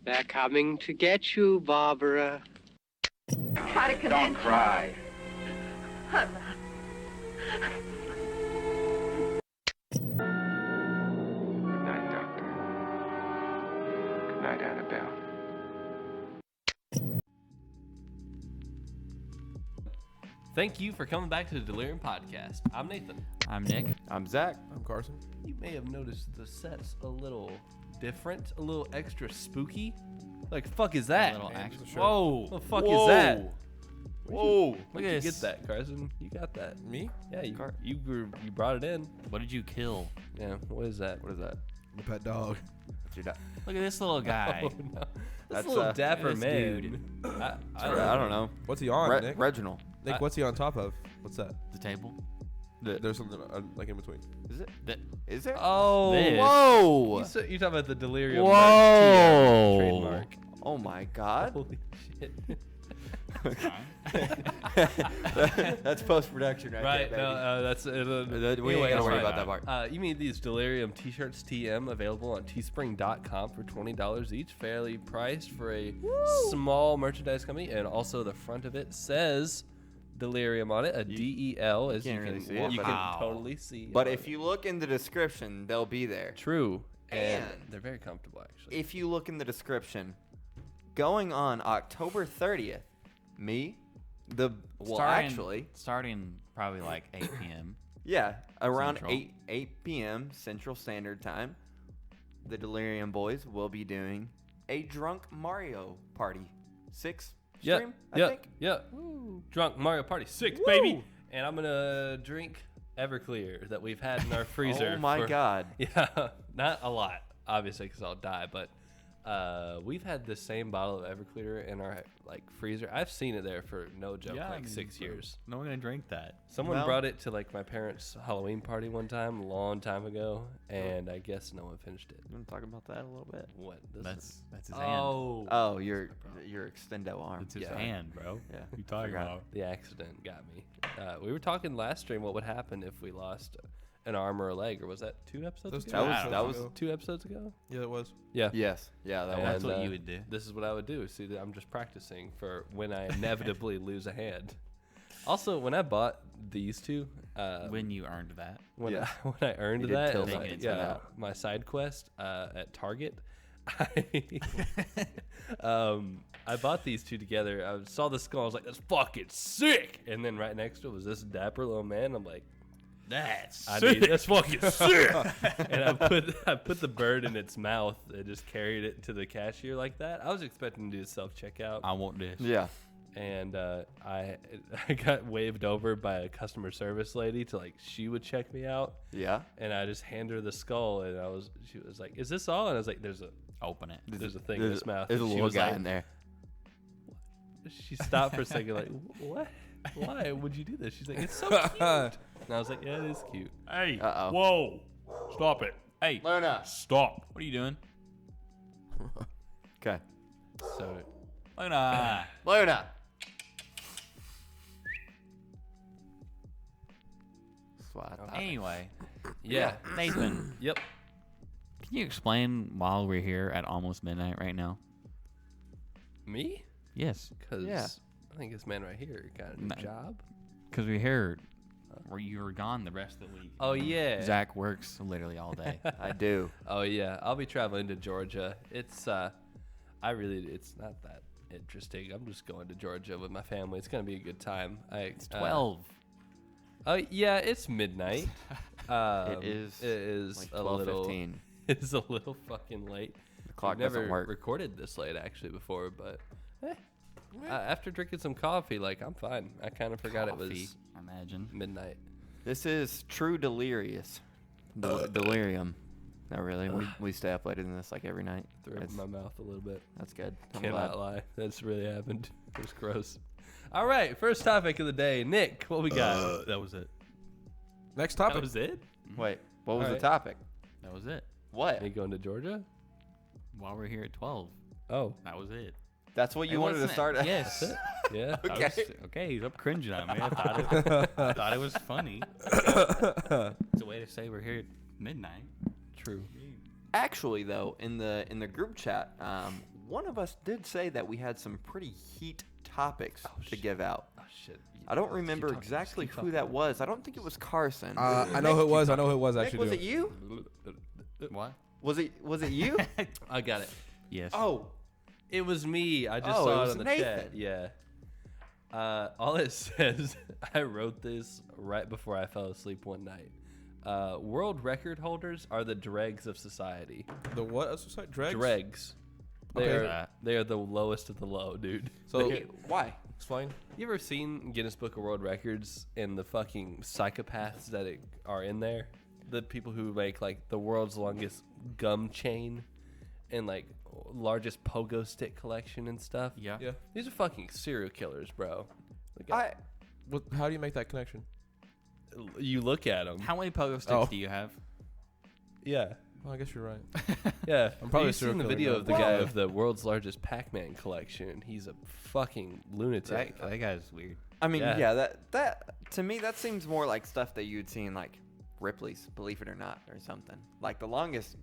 They're coming to get you, Barbara. Try to convince Don't cry. I'm not. Good night, Doctor. Good night, Annabelle. Thank you for coming back to the Delirium Podcast. I'm Nathan. I'm Nick. I'm Zach. I'm Carson. You may have noticed the set's a little different, a little extra spooky. Like, fuck is that? A little extra. Whoa. The fuck is that? Whoa. Look at you get that, Carson. You got that. Me? Yeah, you brought it in. What did you kill? Yeah, what is that? What is that? The pet dog. What's your Look at this little guy. Oh, no. That's, That's a little dapper this man. dude. I don't know. What's he on, Nick? Reginald. Nick, what's he on top of? What's that? The table. There's something like in between. Is it? The, Is there? Oh, This. Whoa. you talking about the Delirium Whoa. trademark. Oh my God. Holy shit. That's post production Right, there, no, that's we anyway, ain't that's gotta worry right. about that part. You mean these Delirium t-shirts TM available on teespring.com for $20 each, fairly priced for a small merchandise company, and also the front of it says Delirium on it, a DEL, as you can't can, really see it, you but- can Wow. totally see. But on if it. you look in the description, they'll be there. True, and And- they're very comfortable actually. If you look in the description, going on October 30th, starting probably like 8 p.m. Yeah, around Central. 8 p.m. Central Standard Time, the Delirium Boys will be doing a drunk Mario Party 6 stream, I think. Yeah. Drunk Mario Party 6, baby. And I'm gonna drink Everclear that we've had in our freezer. Oh my God. Yeah, not a lot, obviously, because I'll die. But we've had the same bottle of Everclear in our freezer. I've seen it there for no joke, 6 years. No one gonna drink that. Someone Well- brought it to my parents' Halloween party one time, a long time ago, and I guess no one finished it. You want to talk about that a little bit? What? That's his hand. Oh, your extendo arm. That's his yeah. hand, bro. Yeah. What you talking Forgot. about? The accident got me. We were talking last stream what would happen if we lost an arm or a leg, or was that 2 episodes ago? That was 2 episodes ago? Yeah, it was. Yeah. yes. Yeah, that And, That's what you would do. This is what I would do. See, I'm just practicing for when I inevitably lose a hand. Also, when I bought these two, When you earned that. when Yeah. I earned You did that, tilt and it my side quest at Target, I bought these two together. I saw the skull. I was like, "That's fucking sick!" And then right next to it was this dapper little man. I'm like, That's that's fucking sick. And I put the bird in its mouth and just carried it to the cashier like that. I was expecting to do self checkout, I want this. Yeah. and I got waved over by a customer service lady to she would check me out, Yeah. and I just handed her the skull, and she was like, "Is this all?" And I was like, "There's a thing in his mouth." There's a And she little was guy like- in there. She stopped for a second, like, "What? Why would you do this?" She's like, "It's so cute." And I was like, "Yeah, it is cute." Hey. Uh-oh. Whoa. Stop it. Hey. Luna. Stop. What are you doing? Okay. So Luna. Luna. That's what I thought. Anyway, yeah, Nathan, yep. can you explain why we're here at almost midnight right now? Me? Yes. Because Yeah. I think this man right here got a new No. job. Because we're here where you were gone the rest of the week. Oh yeah. Zach works literally all day. I do. Oh yeah. I'll be traveling to Georgia. It's it's not that interesting. I'm just going to Georgia with my family. It's gonna be a good time. It's 12. Oh yeah, it's midnight. It is It is like a little. 12:15. It's a little fucking late. The clock I've never doesn't work. recorded this late actually before, but after drinking some coffee, I'm fine. I kind of forgot it Coffee, was I imagine. midnight. This is true delirious. Delirium. Not really. We stay up later than this every night. Threw up in my mouth a little bit. That's good. I'm Cannot glad. lie. That's really happened. It was gross. All right, first topic of the day. Nick, what we got? That was it. Next That topic. was it? Wait, what was Alright. the topic? That was it. What? Are you going to Georgia? While we're here at 12. Oh, That was it. That's what you wanted to start at? Yes. yeah. Okay. Okay, stop cringing on me. I thought it was funny. It's a way to say we're here at midnight. True. Actually, though, in the group chat, one of us did say that we had some pretty heat topics to shit. give out. Oh shit. I don't remember exactly who that was. I don't think it was Carson. I know who it was. I know who it was Nick, actually. was it you? What? Was it you? I got it. Yes. Oh, It was me. I just Oh, it saw it was on the Nathan. chat. Yeah. All it says, I wrote this right before I fell asleep one night. World record holders are the dregs of society. The what? Dregs? Dregs. Okay. They are the lowest of the low, dude. So why? explain. You ever seen Guinness Book of World Records and the fucking psychopaths that are in there? The people who make like the world's longest gum chain and like largest pogo stick collection and stuff. Yeah. Yeah. These are fucking serial killers, bro. Like, How do you make that connection? you look at them. How many pogo sticks Oh. do you have? Yeah. Well, I guess you're right. Yeah. I'm probably You've seen the serial video killer of the now. guy of the world's largest Pac-Man collection. He's a fucking lunatic. That guy's weird. I mean, Yeah. yeah, that to me that seems more like stuff that you'd see in like Ripley's, Believe It or Not, or something. Like the longest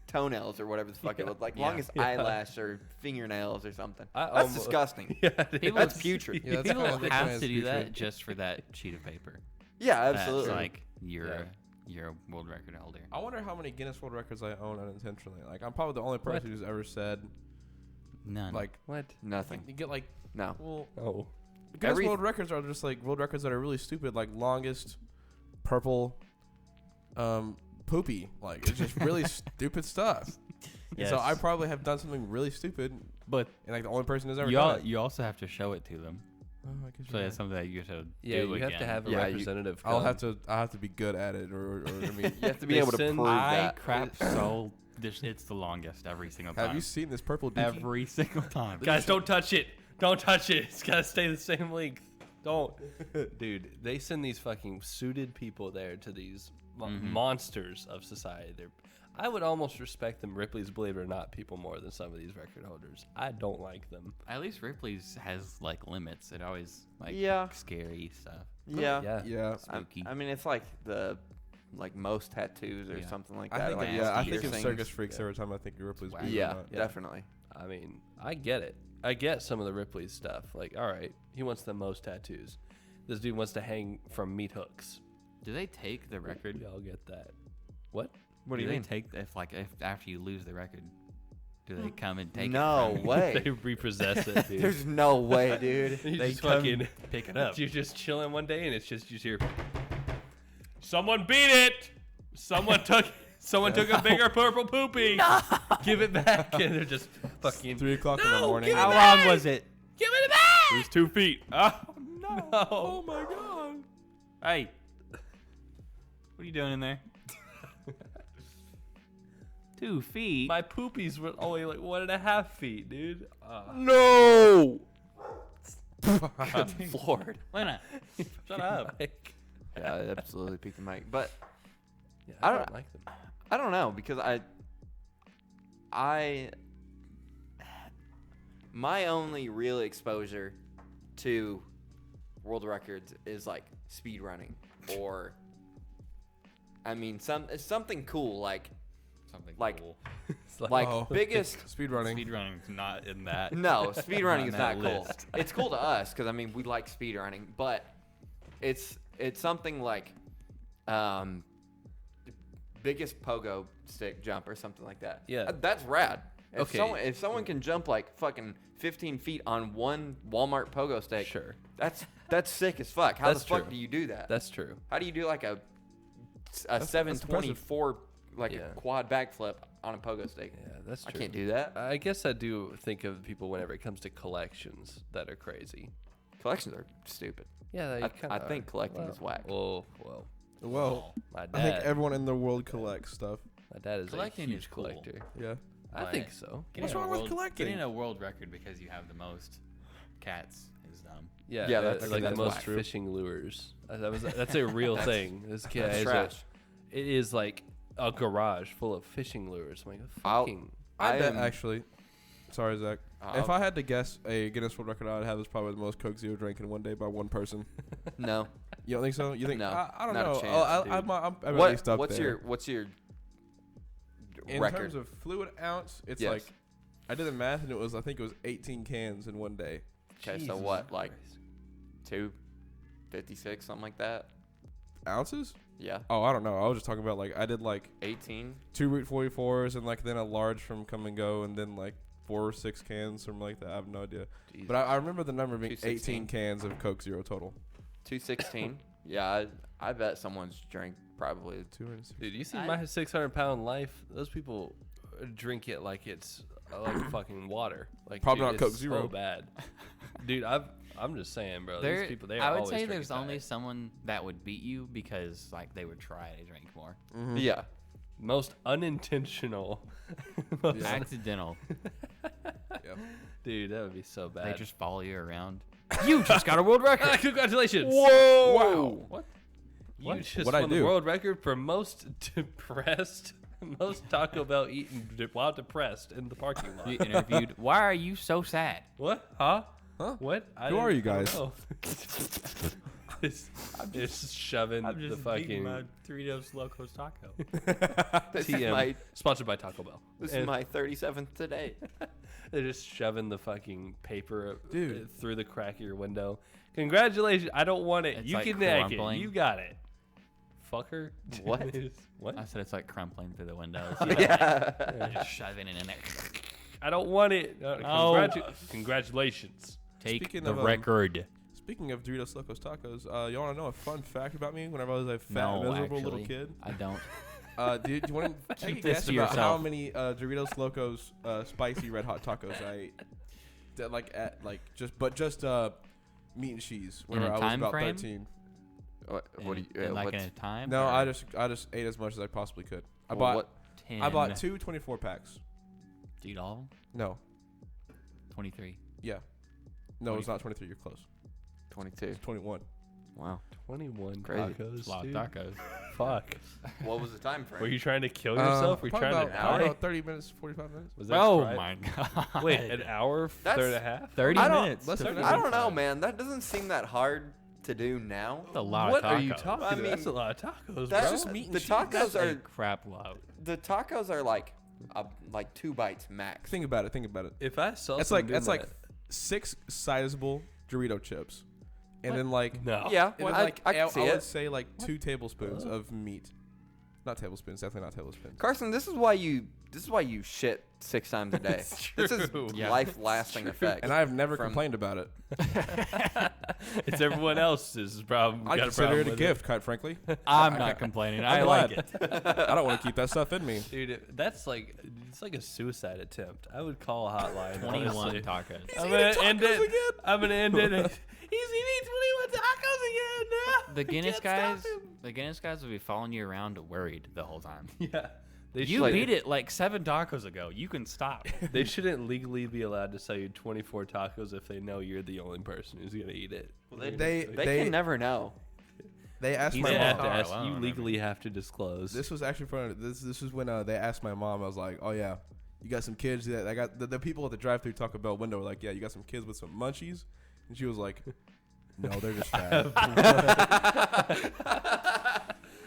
toenails or whatever the fuck it was, like longest eyelash or fingernails or something. That's disgusting. Yeah, That's putrid. Yeah, that's People kind of have to do that just for that sheet of paper. Yeah, absolutely. That's like you're Yeah. a world record holder. I wonder how many Guinness World Records I own unintentionally. Like, I'm probably the only person who's ever said, None. like, What? Nothing. you get like, No. well, Oh. Guinness World Records are just like world records that are really stupid, like longest purple poopy. Like, it's just really stupid stuff. And so I probably have done something really stupid, but and like the only person who's ever you done it. you also have to show it to them. Oh, I guess So you're that's right. something that you should Yeah, do you again. have to have a Yeah, representative. I'll come. have to be good at it, or I mean, You have to be They able to send- prove I that. crap so it's the longest every single time. have you seen this purple dookie? Every single time. Guys, don't touch it. Don't touch it. It's gotta stay the same length. Don't. Dude, they send these fucking suited people there to these monsters of society. I would almost respect them Ripley's Believe It or Not people more than some of these record holders. I don't like them. At least Ripley's has like limits. It always like Yeah. scary stuff. Yeah. Yeah. Yeah, Spooky. I mean, it's like the most tattoos or Yeah. something like I that. think like I think piercings. it's circus freaks every time I think of Ripley's. Wow. Believe It or Yeah, Not. definitely. I mean, I get it. I get some of the Ripley's stuff. Like, all right, he wants the most tattoos. This dude wants to hang from meat hooks. Do they take the record? We all get that. What? What do you they mean? take if after you lose the record? Do they come and take No it? from you? way. They repossess it, dude. There's no way, dude. You They just come fucking pick it up. You're just chilling one day and it's just you hear, someone beat it. Someone took a bigger purple poopy. Give it back, and they're just fucking 3 o'clock in the morning. How long was it? give it back. It was 2 feet. Oh no! Oh my god! Hey, what are you doing in there? 2 feet. My poopies were only like 1.5 feet, dude. No. Lord. Why not? Shut up. Yeah, it absolutely peaked the mic. But Yeah, I I don't- don't like them. I don't know because my only real exposure to world records is like speed running or I mean it's something cool like Something Like- cool. It's like Oh. biggest Speedrunning. Speedrunning's not in that. no speed running on is that not cool. list. It's cool to us because I mean we like speed running, but it's something like biggest pogo stick jump or something like that. Yeah. That's rad. Okay. If someone can jump like fucking 15 feet on one Walmart pogo stick, Sure. that's sick as fuck. How That's the fuck true. do you do that? That's true. How do you do like a impressive. 724 like Yeah. a quad backflip on a pogo stick? Yeah, that's I true. can't do that. I guess I do think of people whenever it comes to collections that are crazy. Collections are stupid. Yeah, they I kinda think are. collecting Well, is whack. Oh, well. Well, My dad. I think everyone in the world collects stuff. My dad is Collecting a huge is cool. collector. Yeah. I But think so. What's wrong with collecting? Getting a world record because you have the most cats is dumb. Yeah, Yeah, that's that's- like the that's most whack. fishing lures. That's a real thing. This kid That's is trash. it is like a garage full of fishing lures. I'm like, I'll- fucking. I bet am- actually. Sorry, Zach. If I had to guess a Guinness World Record, I'd have is probably the most Coke Zero drank in one day by one person. No. You don't think so? You think? No, I don't not a know. chance, dude. I'm at least up what's there. your In record? terms of fluid ounce, it's Yes. like I did the math, and I think it was 18 cans in one day. Okay, so Jesus what, like Christ. 256, something like that? Ounces? Yeah. Oh, I don't know. I was just talking about like I did like 18. 2 Route 44s and like then a large from Come and Go, and then like 4 or 6 cans, something like that. I have no idea. Jesus. But I remember the number being 216. 18 cans of Coke Zero total. 216. Yeah, I bet someone's drank probably. 260. Dude, you see my 600-pound life? Those people drink it like it's like fucking water. Like Probably dude, not Coke it's Zero. So bad. Dude, I'm just saying, bro. There, These people, they I would always say drink there's it only diet. someone that would beat you because like they would try to drink more. Mm-hmm. Yeah. Most unintentional. Accidental. Yep. Dude, that would be so bad. They just follow you around. You just got a world record. Congratulations. Whoa! Wow. What? You What? just What'd I won the do? world record for most depressed, most Taco Bell eaten while depressed in the parking lot. You interviewed. Why are you so sad? What? Huh? Huh? What? Who are you guys? I'm just shoving the fucking Doritos Locos Taco. This is TM my sponsored by Taco Bell. this is And my 37th today. they're just shoving the fucking paper Dude. through the crack of your window. Congratulations! I don't want it. It's You like can hack it. crumpling. You got it. Fucker. What? What? I said it's like crumpling through the windows. Yeah. They're just shoving it in there. I don't want it. Oh. Congratulations. Take Speaking the of, record. Speaking of Doritos Locos Tacos, you want to know a fun fact about me? Whenever I was a fat, No, miserable little actually, kid, I don't. do you want to take a Keep this guess to about how yourself. many Doritos Locos spicy red hot tacos I ate? That, like at like just meat and cheese. In a Whenever I was time about frame? 13. What do you? In like in what's- a time? No, or I just ate as much as I possibly could. I well, bought what? 10. I bought 2 24 packs. Do you eat all of them? No, 23. yeah, no, it's not 23. You're close. 22. It's 21. Wow. 21 Crazy. tacos. A lot of dude. tacos. Fuck. What was the time frame? Were you trying to kill yourself? Were you probably trying to about, die? about 30 minutes, 45 minutes. Was that Oh fried? my god. Wait, an hour, That's- third and a half? 30 I don't- minutes. less to than feed I don't know, five. man. That doesn't seem that hard to do now. That's a lot What of tacos. are you talking I about? That's a mean, lot of tacos, That's bro. just meat and the cheese. tacos That's a are crap load. the tacos are like 2 bites max. Think about it. Think about it. If I saw That's someone like doing that's like that- 6 sizable Dorito chips, and then like no. Yeah, and well, then, like I can see I would it. say like 2 tablespoons of meat. Not tablespoons. Definitely not tablespoons. Carson, this is why you shit 6 times a day. This is true. Yeah. life-lasting effect. And I've never from- complained about it. It's everyone else's problem. I Got consider problem it a with gift, quite frankly. I'm not complaining. I like it. I don't want to keep that stuff in me. Dude, that's like it's like a suicide attempt. I would call a hotline. 21 honestly. tacos. I'm gonna end it. I'm gonna end it. He's eating 21 tacos again. No, The I Guinness can't guys, stop the Guinness guys will be following you around worried the whole time. him. Yeah, they You should- beat it like 7 tacos ago. You can stop. They shouldn't legally be allowed to sell you 24 tacos if they know you're the only person who's gonna eat it. They can never know. They asked He's my They Yeah. have mom. to Oh, ask. I don't You remember. legally have to disclose. This was actually fun. This is when they asked my mom. I was like, "Oh yeah, you got some kids that I got." The people at the drive-through Taco Bell window were like, "Yeah, you got some kids with some munchies," and she was like, "No, they're just fat."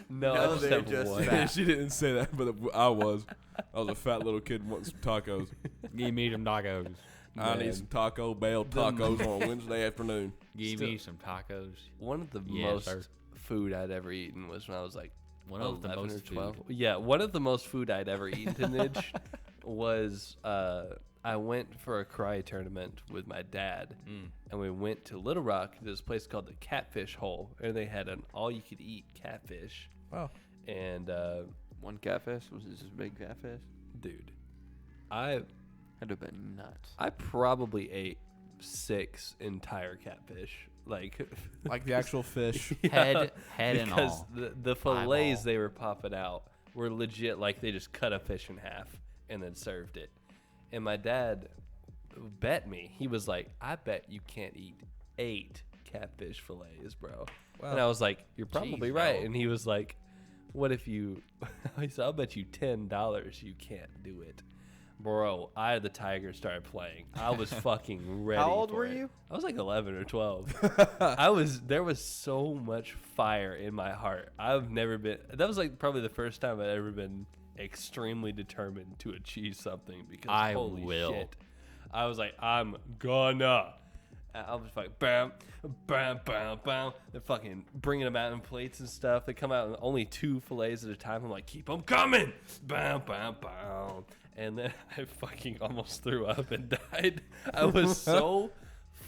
no, No, I just they're have just one. fat. She didn't say that, but I was. I was a fat little kid wanting some tacos. Give me some tacos. I Man. need some Taco Bell tacos on a Wednesday afternoon. Give Still- me some tacos. One of the Yes, most sir. food I'd ever eaten was when I was like One of the 11 most or 12. food. Yeah, one of the most food I'd ever eaten to Nidge was I went for a karate tournament with my dad, and we went to Little Rock. There's this place called the Catfish Hole, and they had an all-you-could-eat catfish. Wow. And One catfish was it just a big catfish? dude, I That'd have been nuts. probably ate 6 entire catfish, like Like the actual fish. Head and because all. the fillets Eyeball. they were popping out were legit. Like they just cut a fish in half and then served it. And my dad bet me. He was like, "I bet you can't eat 8 catfish fillets, bro." Wow. And I was like, "You're probably Jeez, right." no. And he was like, "What if you?" He said, "I'll bet you $10 you can't do it." Bro, Eye of the Tiger started playing. I was fucking ready. How old for were it. you? I was like 11 or 12. There was so much fire in my heart. I've never been, that was like probably the first time I'd ever been extremely determined to achieve something because I holy will. shit. I was like, I'm gonna. I was like, bam, bam, bam, bam. They're fucking bringing them out in plates and stuff. They come out in only 2 fillets at a time. I'm like, keep them coming. Bam, bam, bam. And then I fucking almost threw up and died. I was so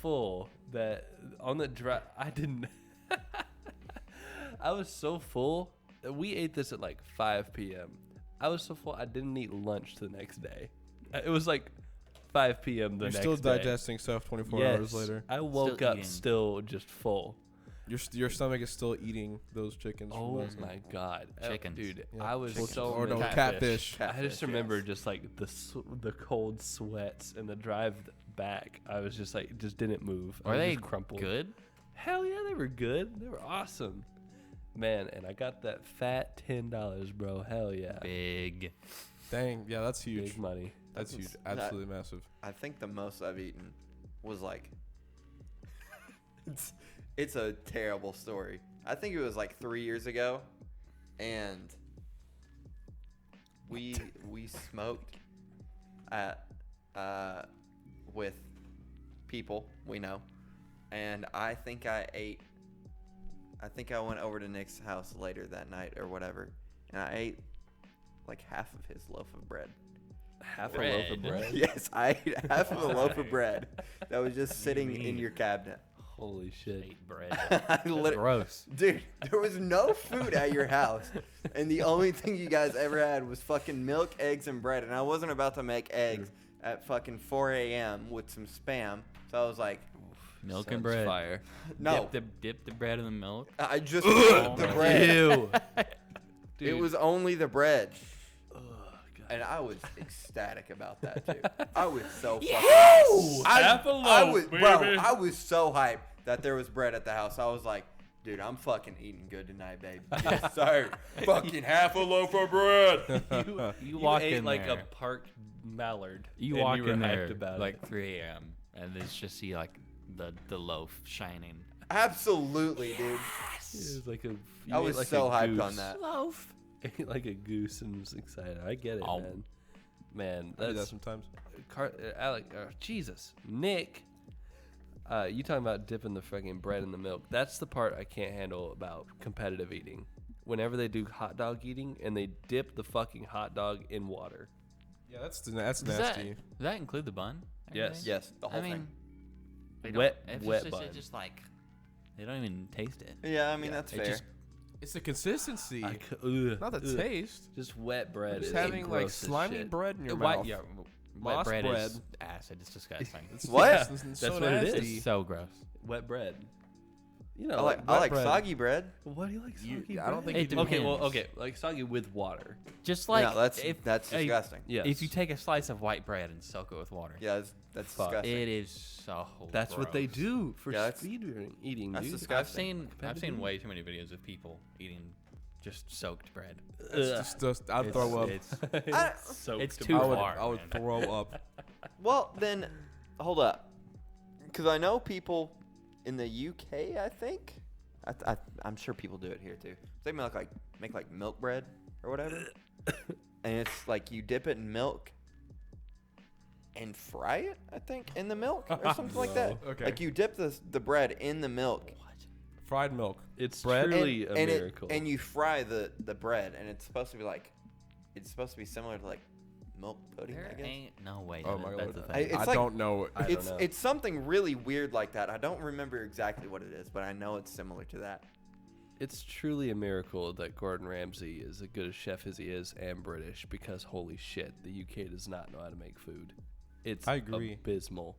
full that on the drive, I didn't. I was so full. We ate this at like 5 p.m. I was so full, I didn't eat lunch the next day. It was like 5 p.m. the You're next still day. digesting stuff 24 Yes. hours later. I woke up eating. still just full. Your stomach is still eating those chickens. from Oh last night. my god, Chickens. dude! Yeah. I was Chickens. so Or no, miserable. catfish. I just Catfish, remember yes. just like the cold sweats and the drive back. I was just like, just didn't move. I Are was they just crumpled. good? Hell yeah, they were good. They were awesome, man. And I got that fat $10, bro. Hell yeah, Big. Dang, yeah, that's huge. big money. That's That's- huge. Absolutely massive. I think the most I've eaten was like it's a terrible story. I think it was like 3 years ago, and we smoked at with people we know, and I think I went over to Nick's house later that night or whatever, and I ate like half of his loaf of bread. Half a loaf of Bread. bread. Yes, I ate half of a loaf of bread that was just sitting in mean? your cabinet. Holy shit. Ate bread. I lit- Gross. Dude, there was no food at your house, and the only thing you guys ever had was fucking milk, eggs, and bread. And I wasn't about to make eggs at fucking 4 a.m. with some Spam, so I was like, Milk Sounds and bread. fire. no, Dip the bread in the milk. I just ate the my bread. Ew. It was only the bread, Ugh, God. and I was ecstatic about that too. I was so fucking. Half a loaf, I was, bro, baby. I was so hyped that there was bread at the house. I was like, dude, I'm fucking eating good tonight, baby. Yes, sir. Fucking half a loaf of bread. You You walk ate in like there. a parked mallard. You and walk you were in hyped there about like it. 3 a.m. and it's just see like the loaf shining. Absolutely, dude. It was like a. You I ate was like so a hyped goose. on that. Loaf. Ate like a goose and was excited. I get it, Oh. man. Man, I do that that's sometimes. Alec. Jesus, Nick. You talking about dipping the fucking bread in the milk? That's the part I can't handle about competitive eating. Whenever they do hot dog eating and they dip the fucking hot dog in water. Yeah, that's Does nasty. that include the bun? Yes. Everything? Yes, the whole I mean, thing. they don't- Wet- it's wet just, bun. It's just like they don't even taste it. Yeah, I mean, Yeah, that's it fair. just- It's the consistency, Ugh, not the ugh. taste. Just wet bread. Just is having like gross as slimy shit. bread in your White, mouth. yeah, Moss wet bread, bread. is acid. It's disgusting. It's, What? yeah, That's it's so what it is. nasty. It's so gross. Wet bread. You know, I like wet bread. soggy bread. Why do you like You- soggy I don't bread? think It Okay, well, depends. okay, like soggy with water. Just like no, that's if, disgusting. Yes. If you take a slice of white bread and soak it with water, Yeah, that's Fuck. disgusting. it is so. That's what they gross. do for Yeah, that's- speed eating, that's dude. disgusting. I've seen way too many videos of people eating just soaked bread. It's just I'd It's- throw up. It's, Soaked it's in too I would, far. I would man. throw up. Well, then, hold up, because I know people in the UK. I think, I'm sure people do it here too. They make like milk bread or whatever, and it's like you dip it in milk and fry it. I think in the milk or something like that. Okay. Like you dip the bread in the milk. Fried milk. It's Bread? truly a and miracle. and you fry the bread, and it's supposed to be similar to like milk pudding. There I guess. ain't no way. Oh that- my that's lord. the thing. It's I like- don't know. I don't know. It's something really weird like that. I don't remember exactly what it is, but I know it's similar to that. It's truly a miracle that Gordon Ramsay is as good a chef as he is and British because holy shit, the UK does not know how to make food. It's I agree. abysmal,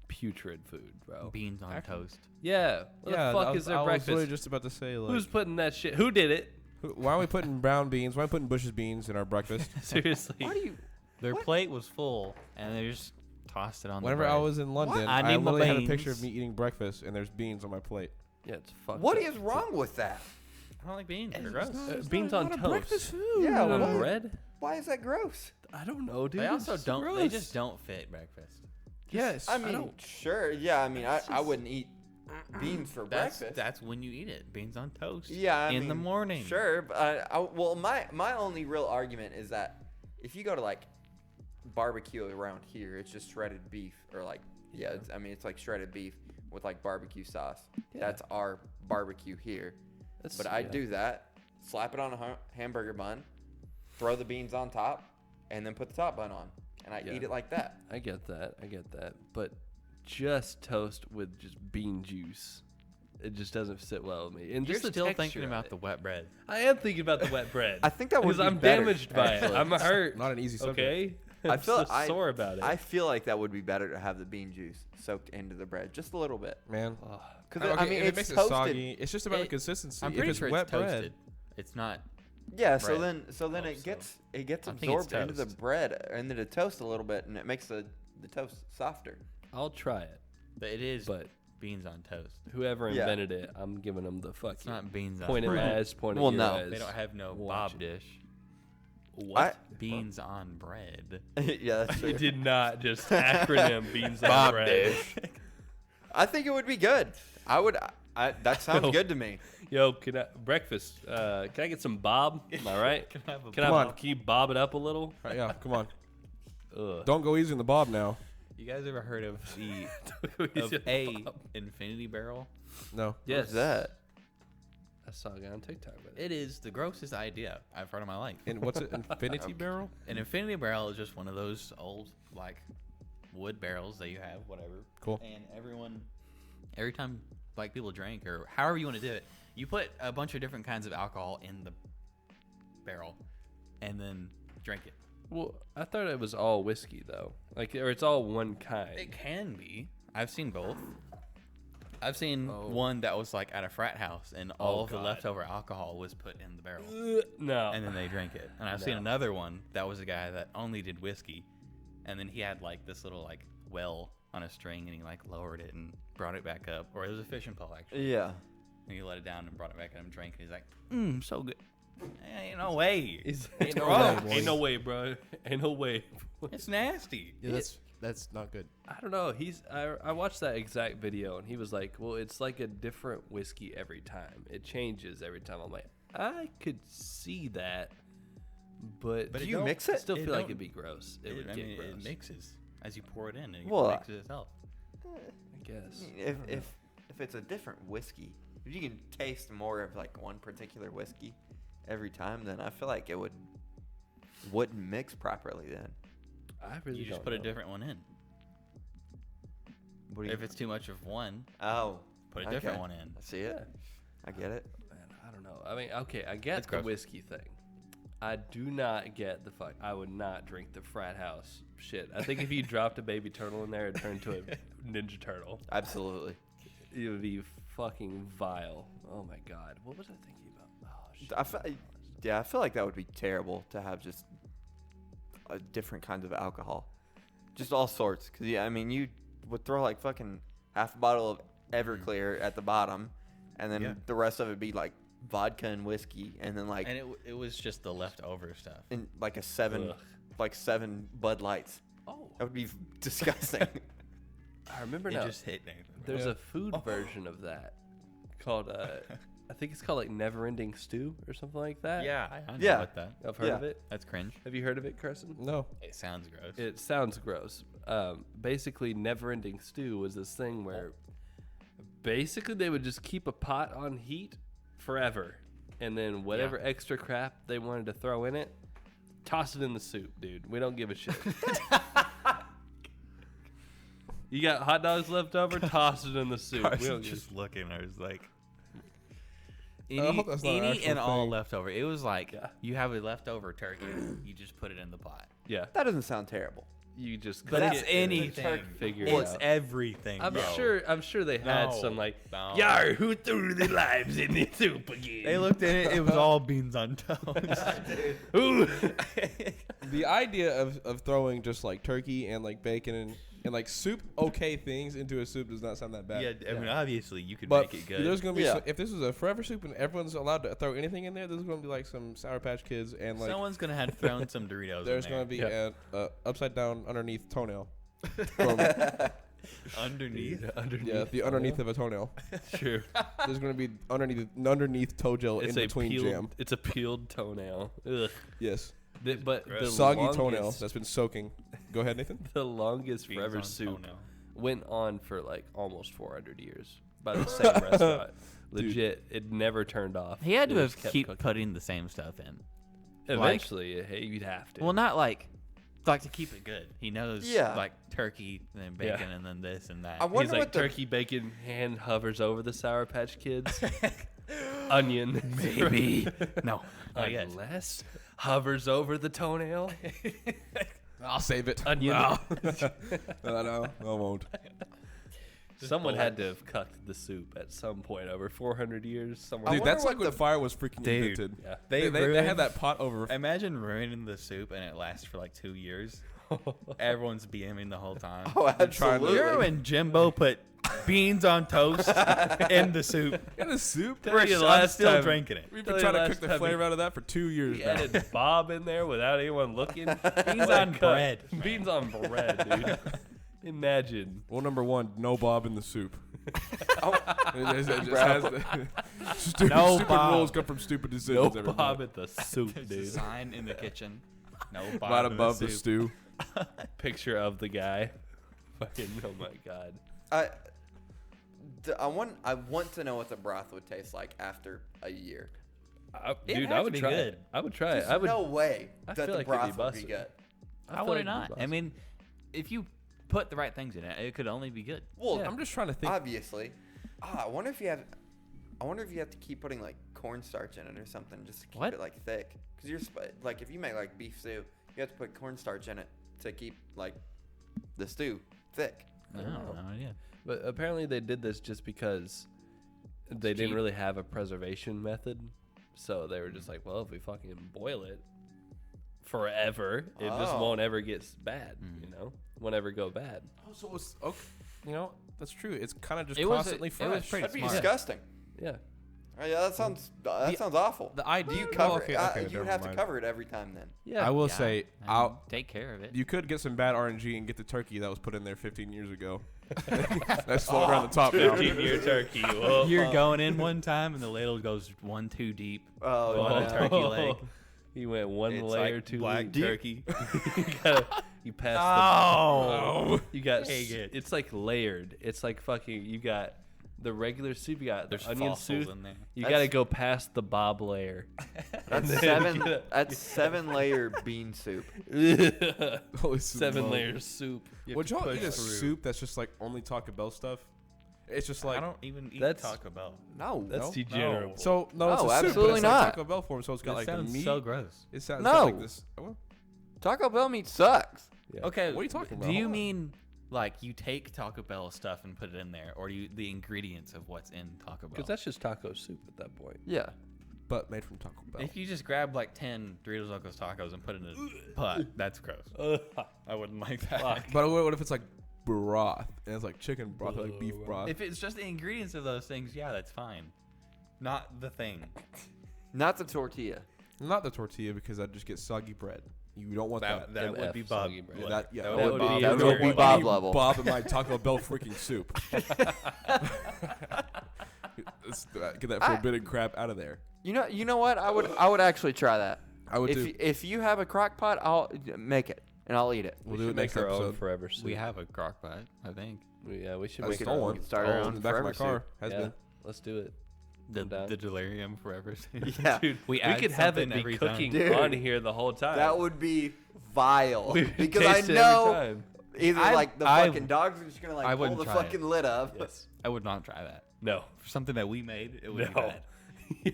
putrid food, bro. Beans on toast. Yeah. What Yeah, the fuck I was, is their I was breakfast? literally just about to say like, Who's putting that shit? Who did it? why are we putting brown beans? Why are we putting Bush's beans in our breakfast? Seriously. Why do you? Their What? plate was full, and they just tossed it on Whenever the bread. I was in London, I I need my literally had a picture beans. of me eating breakfast, and there's beans on my plate. Yeah, it's fucked What up. is wrong with that? I don't like beans. They're gross. Beans on toast. Yeah, on what? bread? Why is that gross? I don't know, dude. They also It's don't. They gross. just don't fit breakfast. Yes. I mean, sure. Yeah, I mean, I wouldn't eat beans for That's breakfast. that's when you eat it. Beans on toast. Yeah, I in the mean, morning. Sure, but well, my only real argument is that if you go to like barbecue around here, it's just shredded beef or like it's like shredded beef with like barbecue sauce. Yeah. That's our barbecue here. But I do that, slap it on a hamburger bun, throw the beans on top, and then put the top bun on, and I eat it like that. I get that. But just toast with just bean juice, it just doesn't sit well with me. And You're just the still texture thinking of about it. the wet bread. I am thinking about the wet bread. I think that would because be I'm better, damaged by actually. it. I'm hurt. Not an easy subject. Okay. I I'm feel so sore about it. I feel like that would be better to have the bean juice soaked into the bread just a little bit. Man. Because Okay, I mean, if it it's makes it toasted. soggy. It's just about the It- consistency. I'm If pretty it's sure wet it's toasted. bread, It's not. Yeah, bread. so then Hope it so. gets I think it's absorbed into the toast. bread and then it toasts a little bit and it makes the toast softer. I'll try it. But it is But beans on toast. whoever Yeah. invented it, I'm giving them the It's fucking not beans on point at bread. eyes, point Well, at your no. eyes. They don't have no Watch Bob it. dish. What? Beans on bread. Yeah, that's You true. did not just acronym beans on Bob bread. dish. I think it would be good. That sounds good to me. Yo, can I breakfast? Can I get some bob? Am I right? Can I have a Can Come on. can you bob it up a little? right, yeah, come on. Ugh. Don't go easy on the bob now. You guys ever heard of the Don't of go a easy on Bob. infinity barrel? No. Yes. What's that? I saw a guy on TikTok with it. It is the grossest idea I've heard in my life. And what's it? Infinity barrel? An infinity barrel is just one of those old like wood barrels that you have, whatever. Cool. And every time like people drink or however you want to do it, you put a bunch of different kinds of alcohol in the barrel and then drink it. Well, I thought it was all whiskey though, like, or it's all one kind. It can be. I've seen both. I've seen Oh. one that was like at a frat house and all of the God. leftover alcohol was put in the barrel. No. And then they drank it. And I've seen No. another one that was a guy that only did whiskey, and then he had like this little like well on a string, and he like lowered it and brought it back up, or it was a fishing pole actually. Yeah. And he let it down and brought it back up and drank it. He's like, so good. Ain't no way. Ain't no gross. way, ain't no way, bro. Ain't no way. It's nasty. Yeah, that's not good. I don't know. I watched that exact video and he was like, well, it's like a different whiskey every time. It changes every time. I'm like, I could see that, but But Do it you don't- mix I it? still it feel like don't- it'd be gross. It would I get mean, gross. it mixes as you pour it in, and it Well, mixes itself. I guess. If it's a different whiskey, if you can taste more of like one particular whiskey every time, then I feel like it wouldn't mix properly then. I really You just don't put a know. different one in. What do If it's too much of one, Oh. put a different okay. one in. I see it. I get it. Man, I don't know. I mean, okay, I get It's the gross. whiskey thing. I do not get the fuck. I would not drink the frat house shit. I think if you dropped a baby turtle in there, it'd turn into a ninja turtle. Absolutely. It would be fucking vile. Oh my god. What was I thinking about? Oh shit. I feel like that would be terrible to have just different kinds of alcohol, just all sorts. Cause yeah, I mean, you would throw like fucking half a bottle of Everclear at the bottom, and then Yeah. the rest of it be like vodka and whiskey, and then like And it was just the leftover stuff. in like seven Bud Lights. Oh, That would be disgusting. I remember It now. just hit Nathan. There's a food version of that called I think it's called like Never Ending Stew or something like that. Yeah, I know Yeah. about that. I've heard Yeah. of it. That's cringe. Have you heard of it, Carson? No. It sounds gross. It sounds gross. Basically, Never Ending Stew was this thing where basically they would just keep a pot on heat forever, and then whatever extra crap they wanted to throw in it, toss it in the soup, dude. We don't give a shit. You got hot dogs left over, toss it in the soup. We don't Carson's give just looking at her. It's like I hope that's not an any actual and all thing. leftover. It was like Yeah. you have a leftover turkey, you just put it in the pot. yeah, That doesn't sound terrible. you just But cook it's it and anything. figure Well, it it's out. everything. I'm bro. sure they had No, some like, no. yar, who threw the limes in the soup again? They looked at it. It was all beans on toast. Ooh. The idea of throwing just like turkey and like bacon and like soup okay things into a soup does not sound that bad. yeah, I mean, obviously you could But make it good. there's gonna be Yeah. if this was a forever soup and everyone's allowed to throw anything in there, there's gonna be like some Sour Patch Kids and like Someone's gonna have thrown some Doritos. there's in gonna there. be Yeah. a upside down underneath toenail. From, Underneath. Yeah, the underneath of a toenail. True. There's gonna be underneath toe gel in It's a between peeled. jam. It's a peeled toenail. Ugh. Yes, But the soggy toenail longest- that's been soaking. Go ahead, Nathan. The longest Beans forever on soup toenail. went on for like almost 400 years by the same restaurant. Legit, it never turned off. He had It to just have kept keep cooking. putting the same stuff in. Eventually, hey, you'd have to. Well, not like to keep it good. He knows Yeah. like turkey and then bacon and then this and that. I wonder He's like what the turkey bacon hand hovers over the Sour Patch Kids. Onion, Maybe. No. Not yet. unless hovers over the toenail. I'll save it. Onion. No, I won't. Someone had to have cucked the soup at some point over 400 years. Someone. Dude, wonder that's like what when the- fire was freaking Dude. invented. Yeah. They ruined- had that pot over. Imagine ruining the soup and it lasts for like 2 years. Everyone's BMing the whole time. Oh, absolutely. Remember when Jimbo put beans on toast in the soup? In the soup. Tell you the I'm last still time- drinking it. We've Tell been you trying to last cook the time flavor out of that for 2 years He now. added Bob in there without anyone looking. Beans on bread. Beans on bread, dude. Imagine. Rule number 1: no Bob in the soup. It just Bro. has stupid, No stupid Bob. rules come from stupid No decisions. everybody. Bob at the soup, There's a dude. sign in the kitchen. No Bob Not in above the soup. stew. Picture of the guy. Fucking, oh my god. I want to know what the broth would taste like after a year. It Dude, has I to would be try good. it. I would try it. There's I would. no way I that feel the like it'd be broth would be busted. good. Why feel would like it not? it'd be I busted. mean, if you put the right things in it, it could only be good. Well, I'm just trying to think. obviously. I wonder if you have. I wonder if you have to keep putting like cornstarch in it or something just to keep What? it like thick. Because like if you make like beef stew, you have to put cornstarch in it to keep like the stew thick. No, no idea. But apparently they did this just because they didn't cheap. really have a preservation method. So they were just like, well, if we fucking boil it forever, it just Oh. won't ever get bad, you know? Won't ever go bad. Oh, so it's okay. You know, that's true. It's kind of just It was- constantly it was fresh. pretty That'd be smart. disgusting. Yeah. Oh, yeah, that sounds awful. The idea. you cover okay, it. okay, You never have to mind. cover it every time then. Yeah. I will Yeah, say, I mean, take care of it. you could get some bad RNG and get the turkey that was put in there 15 years ago. That's floating around the top now. 15-year turkey. Whoa. You're going in one time and the ladle goes 1 too deep. Oh, One no. turkey leg. He went one It's layer like too black lean. turkey. You passed Oh. the. You got. Dang it. It's like layered. It's like fucking. You got the regular soup. You got There's the onion fossils soup. in there. You That's- got to go past the Bob layer. That's then seven. you get That's 7-layer bean soup. Holy 7 smoke. layers soup. You have Would to y'all push eat a through. soup that's just like only Taco Bell stuff? It's just like I don't even eat That's- Taco Bell. No. That's No? degenerate. so no, it's No, a soup, but absolutely it's not. like Taco Bell form, so it's got That like the sounds meat. so gross. It sounds No. like this. Well, Taco Bell meat sucks. Yeah. Okay, What are you talking about? Do you Hold on. mean like you take Taco Bell stuff and put it in there, or do you the ingredients of what's in Taco Bell? Because that's just taco soup at that point. Yeah. but made from Taco Bell. If you just grab like 10 Doritos Locos Tacos and put it in a pot, that's gross. I wouldn't like that. But what if it's like broth and it's like chicken broth, or like beef broth? If it's just the ingredients of those things, yeah, that's fine. Not the thing. Not the tortilla. Not the tortilla because that just gets soggy bread. You don't want that. That would MF be Bob. soggy bread. Yeah, that, yeah, That that would would be- be, that would be I Bob need level. Bob in my Taco Bell freaking soup. Get that forbidden crap out of there. You know what? I would actually try that. I would do. If you have a crock pot, I'll make it and I'll eat it. We'll We do should it next make our own episode. forever soup. We have a crock pot, I think. Yeah, we should I make stole it. one. We can start Oh, our in own the back of my forever car. soup. Has Yeah, been. let's do it. The, I'm down. the delirium forever. Yeah. Dude, We we add could have it something be every time. cooking Dude. on here the whole time. That would be vile. We would Because I taste it every know time. either I- like the I- fucking dogs are just gonna I like pull wouldn't the try it. fucking lid up. Yes. I would not try that. No. For something that we made, it would No. be bad.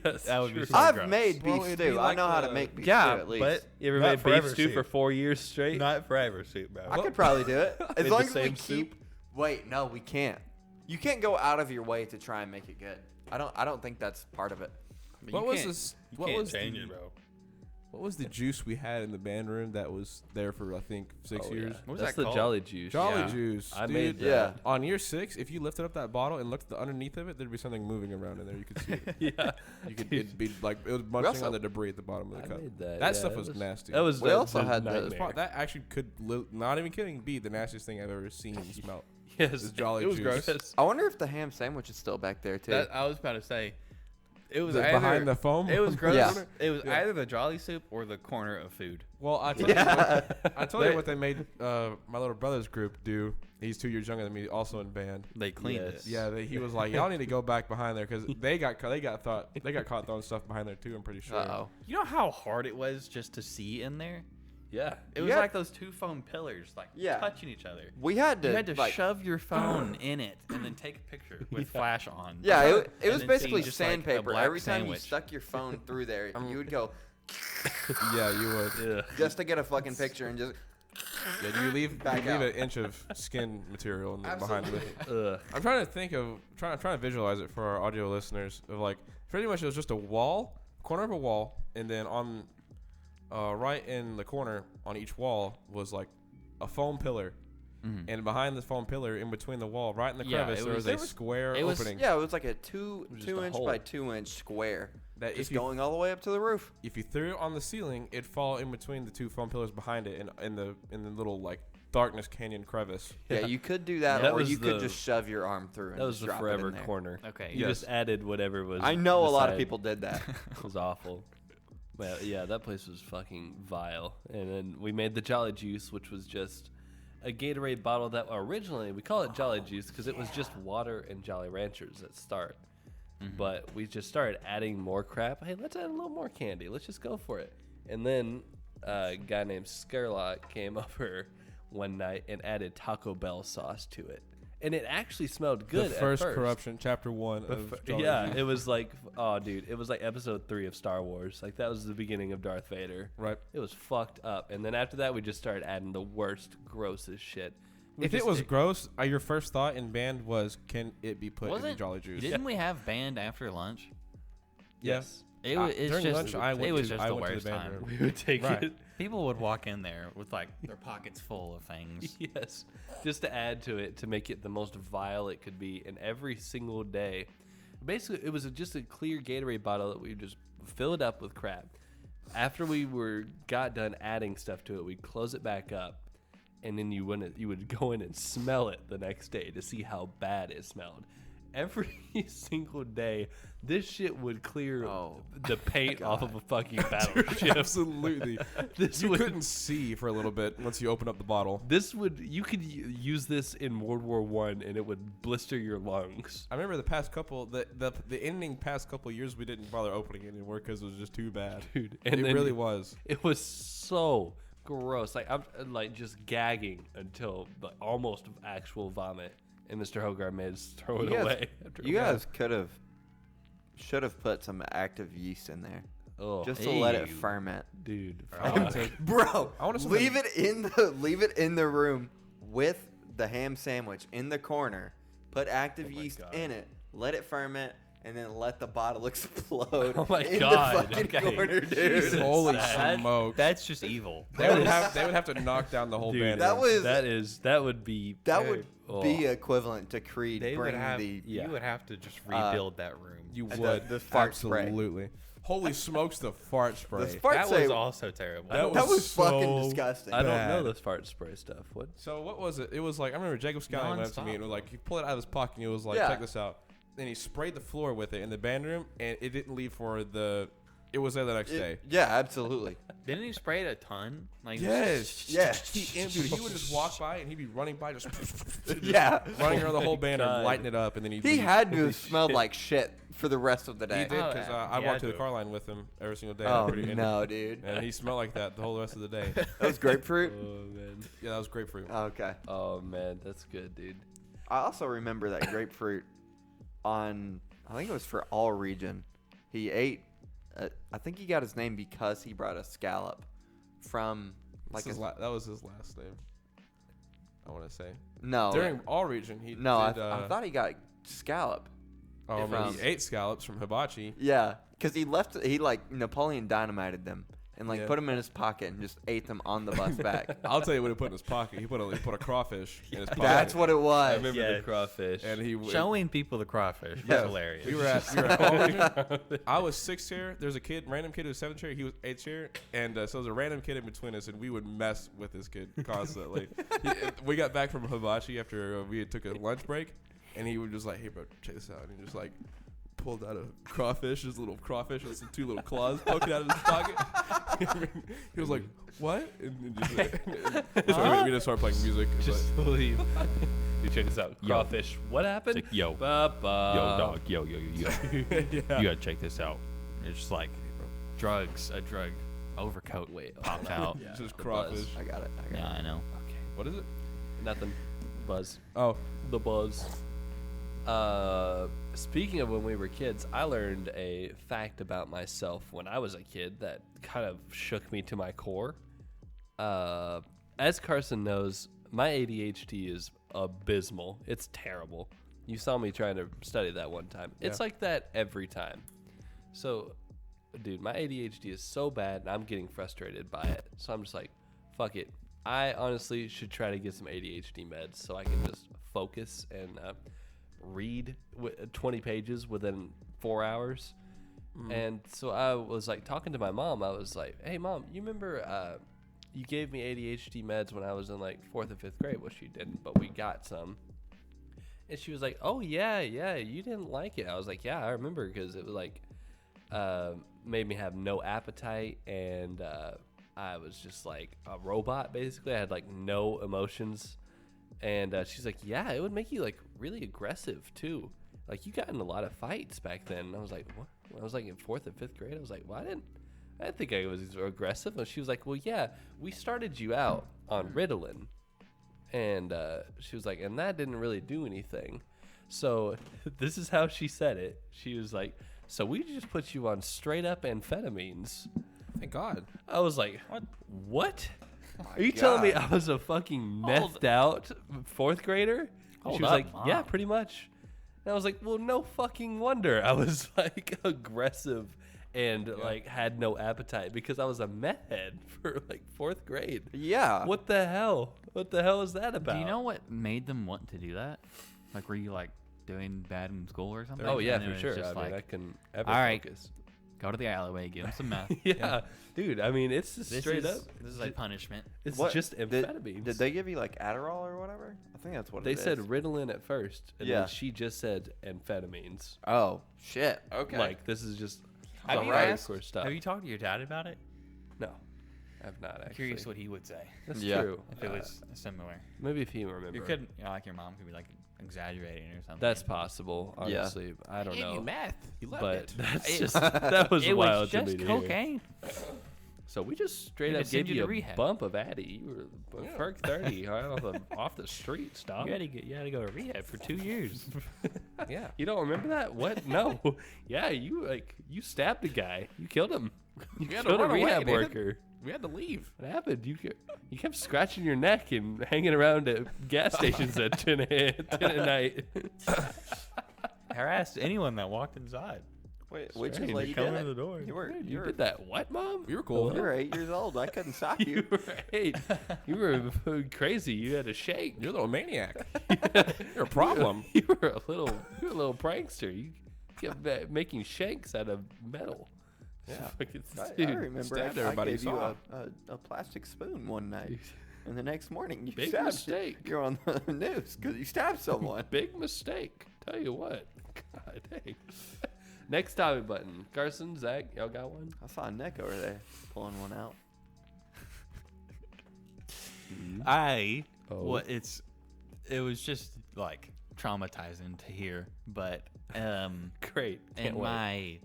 Yes. That would be true. so I've gross. made beef Well, it'd be stew. I like know how to the- make beef Yeah, stew at least. but You ever not made beef forever stew soup. for 4 years straight? Not forever soup, bro. I could probably do it as Made long the as we same keep. soup? Wait, no, we can't. You can't go out of your way to try and make it good. I don't think that's part of it. But What you was can't- this? You What can't was change the, it, bro. What was the juice we had in the band room that was there for I think 6 Oh, years? yeah. What was That's that the called? Jolly Juice. Jolly Yeah. juice. I dude. made that. Yeah. On year 6, if you lifted up that bottle and looked at the underneath of it, there'd be something moving around in there. You could see it. Yeah. You could it'd be like it was munching also- on the debris at the bottom of I the cup. made that. That yeah, stuff it was nasty. That was We the- also the had the- nightmare. That actually could, not even kidding, be the nastiest thing I've ever seen and smelled. Yes, This Jolly it was Juice. gross. I wonder if the ham sandwich is still back there too. That I was about to say. It was Behind the foam. It was gross. Yeah. It was Yeah. either the Jolly Soup or the corner of food. Well, I told you what they made my little brother's group do. He's 2 years younger than me, also in band. They cleaned Yes. it. Yeah, he was like, y'all need to go back behind there because they got caught throwing stuff behind there too. I'm pretty sure. Uh-oh. You know how hard it was just to see in there? Yeah. It was Yeah. like those two foam pillars, like Yeah. touching each other. We had to, You had to like, shove your phone in it and then take a picture with flash on. yeah, it And was then basically see just like a sandpaper. black Every time you sandwich. stuck your phone through there, you would go Yeah, you would. Yeah. just to get a fucking picture and just. Yeah, you leave Back you leave out. an inch of skin material behind Absolutely. it. Ugh. I'm trying to think of trying to visualize it for our audio listeners. Of like pretty much it was just a wall, corner of a wall, and then on right in the corner on each wall was like a foam pillar. And behind the foam pillar, in between the wall, right in the Yeah, crevice, it there was- was a there was- square it was- opening. Yeah, it was like a two was just a inch hole. by 2 inch square, That just if you going all the way up to the roof. if you threw it on the ceiling, it'd fall in between the two foam pillars behind it, in the little like darkness canyon crevice. Yeah, you could do that, That or was you could the- just shove your arm through. And That was just the drop it forever in there. corner. Okay. You just added whatever was. I know a lot of beside- people did that. It was awful. Well, yeah, that place was fucking vile. And then we made the Jolly Juice, which was just a Gatorade bottle that originally we call it Jolly Juice because it was just water and Jolly Ranchers at start. But we just started adding more crap. Hey, let's add a little more candy. Let's just go for it. And then a guy named Scarlock came over one night and added Taco Bell sauce to it. And it actually smelled good The at first first. corruption, chapter 1 of Jolly Yeah, Juice. it was like, oh, dude, it was like episode 3 of Star Wars. Like, that was the beginning of Darth Vader. Right. It was fucked up. And then after that, we just started adding the worst, grossest shit. We If it just- was gross, your first thought in band was, can it be put in Wasn't Jolly Juice? Didn't we have band after lunch? Yes. It was. It's during just. lunch, I it went was to- just I the went to the worst band time. room. We would take Right. it. People would walk in there with like their pockets full of things. Yes. Just to add to it, to make it the most vile it could be. And every single day, basically, it was just a clear Gatorade bottle that we just filled up with crap. After we got done adding stuff to it, we'd close it back up. And then you would go in and smell it the next day to see how bad it smelled. Every single day, this shit would clear the paint off of a fucking battleship. Absolutely. This You would, couldn't see for a little bit once you open up the bottle. you could use this in World War I, and it would blister your lungs. I remember the past couple, the ending past couple years, we didn't bother opening it anymore because it was just too bad. Dude, It and then really was. It was so gross. Like, I'm like just gagging until like almost actual vomit. And Mr. Hogarth made us throw it away. after You a while. guys should have put some active yeast in there Oh, just to let it Ew. ferment. dude. I want fuck. to Bro, I wanna leave it in the room with the ham sandwich in the corner. Put active Oh my yeast God. in it. Let it ferment. And then let the bottle explode. Oh my in God, the fucking okay. corner, dude. Jesus. Holy That- smoke. That's just evil. They would have to knock down the whole Dude, band. That was that would be that would oh. be equivalent to Creed They would bringing have. the Yeah. You would have to just rebuild that room. You the- would. the fart spray. Absolutely. Holy smokes, the fart spray. the fart that spray. was also terrible. That That was so fucking disgusting. I don't know bad. this fart spray stuff. What? So what was it? It was like, I remember Jacob Scowling went up to me and was like, he pulled it out of his pocket and he was like, Yeah. check this out. And he sprayed the floor with it in the band room, and it didn't leave for it was there the next day. Yeah, absolutely. Didn't he spray it a ton? Like Yes. Yeah. He would just walk by and he'd be running by, just Yeah. running around the whole band God. and lighting it up, and then he'd He leave. had to have smelled like shit for the rest of the day. He did, Oh, because yeah. I He walked had to the to. car line with him every single day. Oh and no, dude. And he smelled like that the whole rest of the day. That was grapefruit. Oh man. Yeah, that was grapefruit. Okay. Oh man, that's good, dude. I also remember that grapefruit on, I think it was for All Region. He ate, I think he got his name because he brought a scallop from, like, That was his last name, I want to say. no. During All Region, he No, did, I thought he got scallop. he ate scallops from Hibachi. Yeah, because he like Napoleon dynamited them, and like Yeah. put them in his pocket and just ate them on the bus back. I'll tell you what he put in his pocket. He put a crawfish in his pocket. That's what it I was. remember Yeah. the crawfish. And he Showing people the crawfish. Yeah. That's hilarious. We were at Albany. I was 6th chair. There's a random kid who was 7th chair. He was 8th chair, and so there was a random kid in between us, and we would mess with this kid constantly. We got back from hibachi after we had took a lunch break, and he would just like, "Hey, bro, check this out," and he just like pulled out a crawfish, his little crawfish with some 2 little claws poking out of his pocket. He was like, "What?" And just we just started playing music. It's Just like, leave. Dude, check this out. Crawfish. What happened? It's like, yo. Ba-ba. Yo, dog. Yo. yeah. You gotta check this out. It's just like drugs. A drug overcoat popped out. Yeah. Just The crawfish. buzz. I got it. Yeah, I know. Okay. What is it? Nothing. Buzz. Oh, The buzz. Speaking of when we were kids, I learned a fact about myself when I was a kid that kind of shook me to my core. As Carson knows, my ADHD is abysmal. It's terrible. You saw me trying to study that one time. It's Yeah. like that every time. So, dude, my ADHD is so bad, and I'm getting frustrated by it. So I'm just like, fuck it. I honestly should try to get some ADHD meds so I can just focus and read 20 pages within 4 hours. And so I was like talking to my mom. I was like, "Hey, Mom, you remember you gave me ADHD meds when I was in like 4th or 5th grade?" Well, she didn't, but we got some. And she was like, "Oh, yeah, you didn't like it." I was like, "Yeah, I remember, because it was like made me have no appetite, and I was just like a robot, basically. I had like no emotions." And she's like, "Yeah, it would make you like really aggressive too. Like you got in a lot of fights back then." And I was like, "What?" When I was like in 4th and 5th grade, I was like, "Well, I didn't think I was aggressive." And she was like, "Well, yeah, we started you out on Ritalin." And she was like, "And that didn't really do anything." So this is how she said it. She was like, "So we just put you on straight up amphetamines." thank God. I was like, "What? Are you God. telling me I was a fucking methed out 4th grader?" And Hold she was up, like, "Yeah, Mom. pretty much." And I was like, "Well, no fucking wonder I was like aggressive and like had no appetite, because I was a meth head for like 4th grade." Yeah. What the hell? What the hell is that about? Do you know what made them want to do that? Like, were you like doing bad in school or something? Oh yeah, And it for was sure. just I mean, like, I can ever all right. focus. go to the alleyway, give them some meth. Yeah, dude. I mean, it's just This straight is, up. This is like punishment. It's What- just amphetamines. Did they give you like Adderall or whatever? I think that's what They it is. said Ritalin at first, and Yeah. then she just said amphetamines. Oh shit. Okay. Like this is just Have the you hardcore stuff. Have you talked to your dad about it? No, I've not actually. Curious what he would say That's Yeah. true. if it was similar. Maybe if he remember. You could, like your mom could be like exaggerating or something. That's possible. Yeah. Honestly, I don't know. math. You love But it. that's It- just that was it wild was to me just to hear. cocaine. So we just straight They up just send gave you you to a rehab. bump of Addy. You were perk 30 off the street. Stop. You had to go to rehab for 2 years. Yeah. You don't remember that? What? No. Yeah, you stabbed a guy. You killed him. You had to killed a run away, rehab dude. worker. We had to leave. What happened? You kept scratching your neck and hanging around at gas stations at 10 at night. Harassed anyone that walked inside. Wait, which is Strange. like you Come did in the it. door. You were You did that what, Mom? We were cool. You were 8 years old. I couldn't stop You you. were 8. You were crazy. You had a shake. You're a little maniac. You're a problem. You were a little prankster. You kept making shanks out of metal. Yeah. I remember stabbed I everybody gave you you saw. a plastic spoon one night, and the next morning you Big stabbed. mistake. You're on the news because you stabbed someone. Big mistake. Tell you what. God dang. Next topic button. Carson, Zach, y'all got one? I saw Nick over there pulling one out. Oh. Well, it was just like traumatizing to hear, but Great. Can't in wait.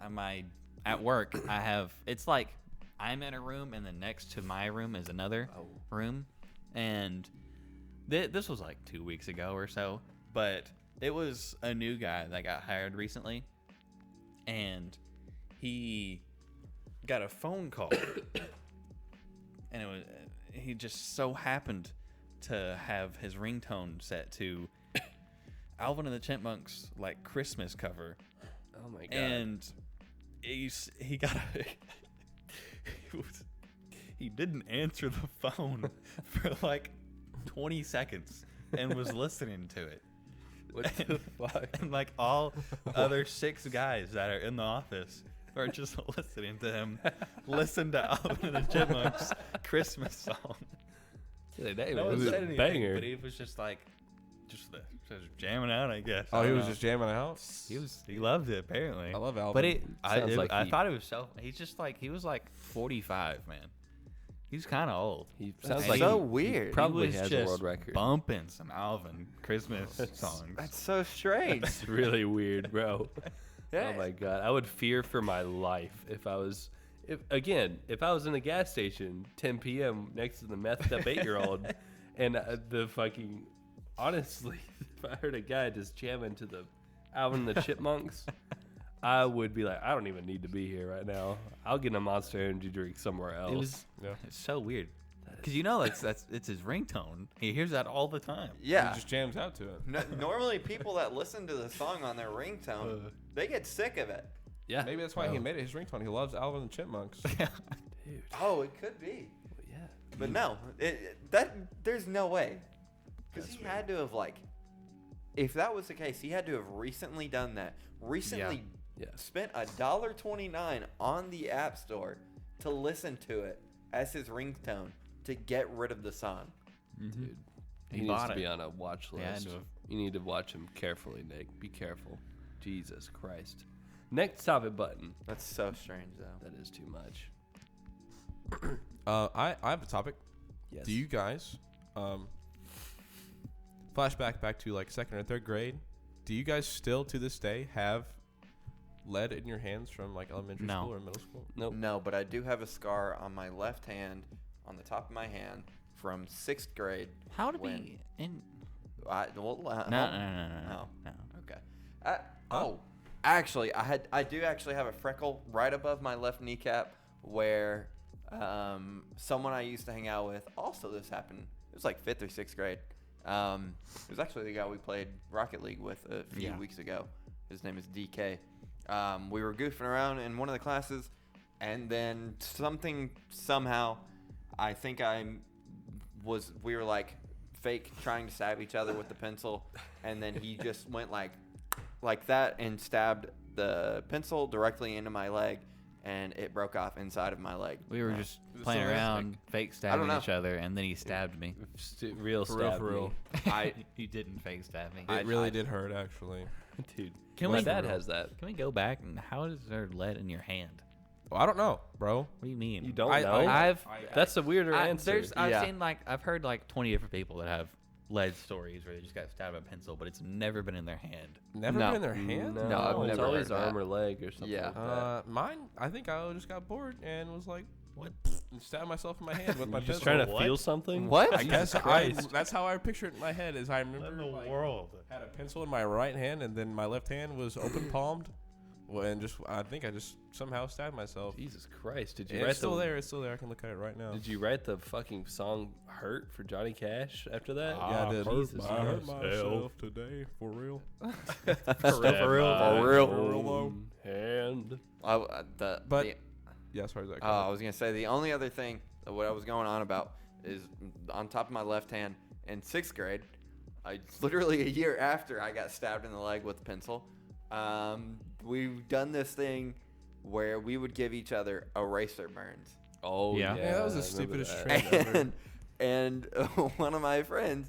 my at work I have, it's like I'm in a room and then next to my room is another room, and this was like 2 weeks ago or so, but it was a new guy that got hired recently, and he got a phone call and he just so happened to have his ringtone set to Alvin and the Chipmunks like Christmas cover. Oh my God. And he got a He didn't answer the phone for like 20 seconds and was listening to it. What the fuck? And like all other 6 guys that are in the office are just listening to him listen to Alvin and the Chipmunks Christmas song. That No one was said a anything, banger. but he was just like, just jamming out, I guess. Oh, I he don't was know. just jamming out. He loved it apparently. I love Alvin. But Sounds like I he- thought it was he's just like, he was like 45, man. He's kind of old. He sounds That's like so he weird. probably He was has a just world record. bumping some Alvin Christmas songs. That's so strange. It's really weird, bro. Yeah. Oh my god, I would fear for my life if I was, if I was in a gas station 10 p.m. next to the methed up 8-year-old, and the fucking, honestly, if I heard a guy just jamming to the Alvin and the Chipmunks, I would be like, I don't even need to be here right now. I'll get a Monster Energy drink somewhere else. It was Yeah. it's so weird. Because you know it's his ringtone. He hears that all the time. Yeah. He just jams out to it. Normally, people that listen to the song on their ringtone, they get sick of it. yeah. Maybe that's why he made it his ringtone. He loves Alvin and the Chipmunks. Dude. Oh, it could be. Yeah. But no, there's no way. Because he had to have, like, if that was the case, he had to have recently done that. Recently Yeah. spent $1.29 on the App Store to listen to it as his ringtone to get rid of the song. Dude. He He needs bought to it. be on a watch Yeah, I list. know. You need to watch him carefully, Nick. Be careful. Jesus Christ. Next topic button. That's so strange, though. That is too much. I have a topic. Yes. Do you guys, flashback back to like 2nd or 3rd grade? Do you guys still to this day have lead in your hands from like elementary No. school or middle school? Nope. No, but I do have a scar on my left hand, on the top of my hand, from 6th grade. How to When? be in? No. No. Okay. Actually, I do actually have a freckle right above my left kneecap where someone I used to hang out with. Also, this happened. It was like 5th or 6th grade. It was actually the guy we played Rocket League with a few weeks ago. His name is DK. We were goofing around in one of the classes, and then somehow, I think we were like fake trying to stab each other with the pencil, and then he just went like that and stabbed the pencil directly into my leg, and it broke off inside of my leg. We were just Is it playing still around, fake stabbing know. each other, and then he stabbed me. Real For real, stab for real. You didn't fake stab me. It really did hurt, actually. me. Dude. Can my we- dad has that. Can we go back and how is there lead in your hand? Well, I don't know, bro. What do you mean? You don't I- know? I- That's a weirder answer. I've heard like 20 different people that have lead stories where they just got stabbed with a pencil, but it's never been in their hand. Never No. been in their hand? No, I've it's never always heard that. arm or leg or something Yeah. like that. Mine, I think I just got bored and was like, What? and stabbed myself in my hand with my You're just pencil. trying to feel something? What? I guess Christ. that's how I picture it in my head. Is I remember like, had a pencil in my right hand and then my left hand was open palmed, and I think I just somehow stabbed myself. Jesus Christ. Did you And write it's still there. It's still there. I can look at it right now. Did you write the fucking song "Hurt" for Johnny Cash after that? Yeah, I did. Jesus I hurt Christ. myself today for real. For real. Own hand. Yeah, sorry, Zach. I was gonna say the only other thing that what I was going on about is on top of my left hand in 6th grade. Literally a year after I got stabbed in the leg with a pencil. We've done this thing where we would give each other eraser burns. Oh Yeah. yeah. Yeah, that was the I remember stupidest that. trend. And one of my friends,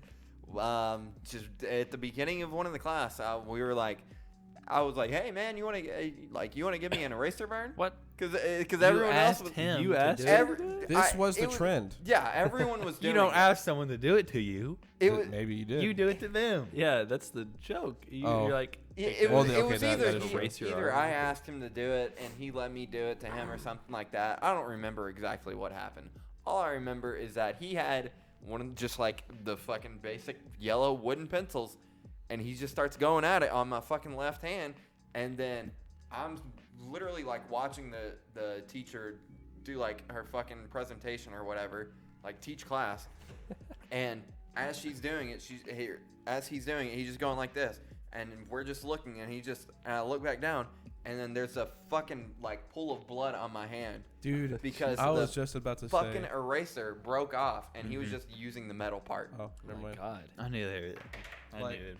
just at the beginning of one of the class, we were like, I was like, "Hey man, you want to give me an eraser burn?" What? Because everyone else was. him. You to asked do him? it? This was the trend. Yeah, everyone was doing. You don't it. ask someone to do it to you. It was. Maybe you did. You do it to them. Yeah, that's the joke. Oh. You're like, It Well, was, then, it okay, was that either, is erase your either arm. I asked him to do it and he let me do it to him or something like that. I don't remember exactly what happened. All I remember is that he had one of just like the fucking basic yellow wooden pencils, and he just starts going at it on my fucking left hand, and then I'm literally like watching the teacher do like her fucking presentation or whatever, like teach class, and as she's doing it, he's just going like this, and we're just looking, and I look back down, and then there's a fucking like pool of blood on my hand Dude, because I was the just about to fucking say. eraser broke off, and he was just using the metal part. Oh, never mind. God. I knew they were. Like- knew it.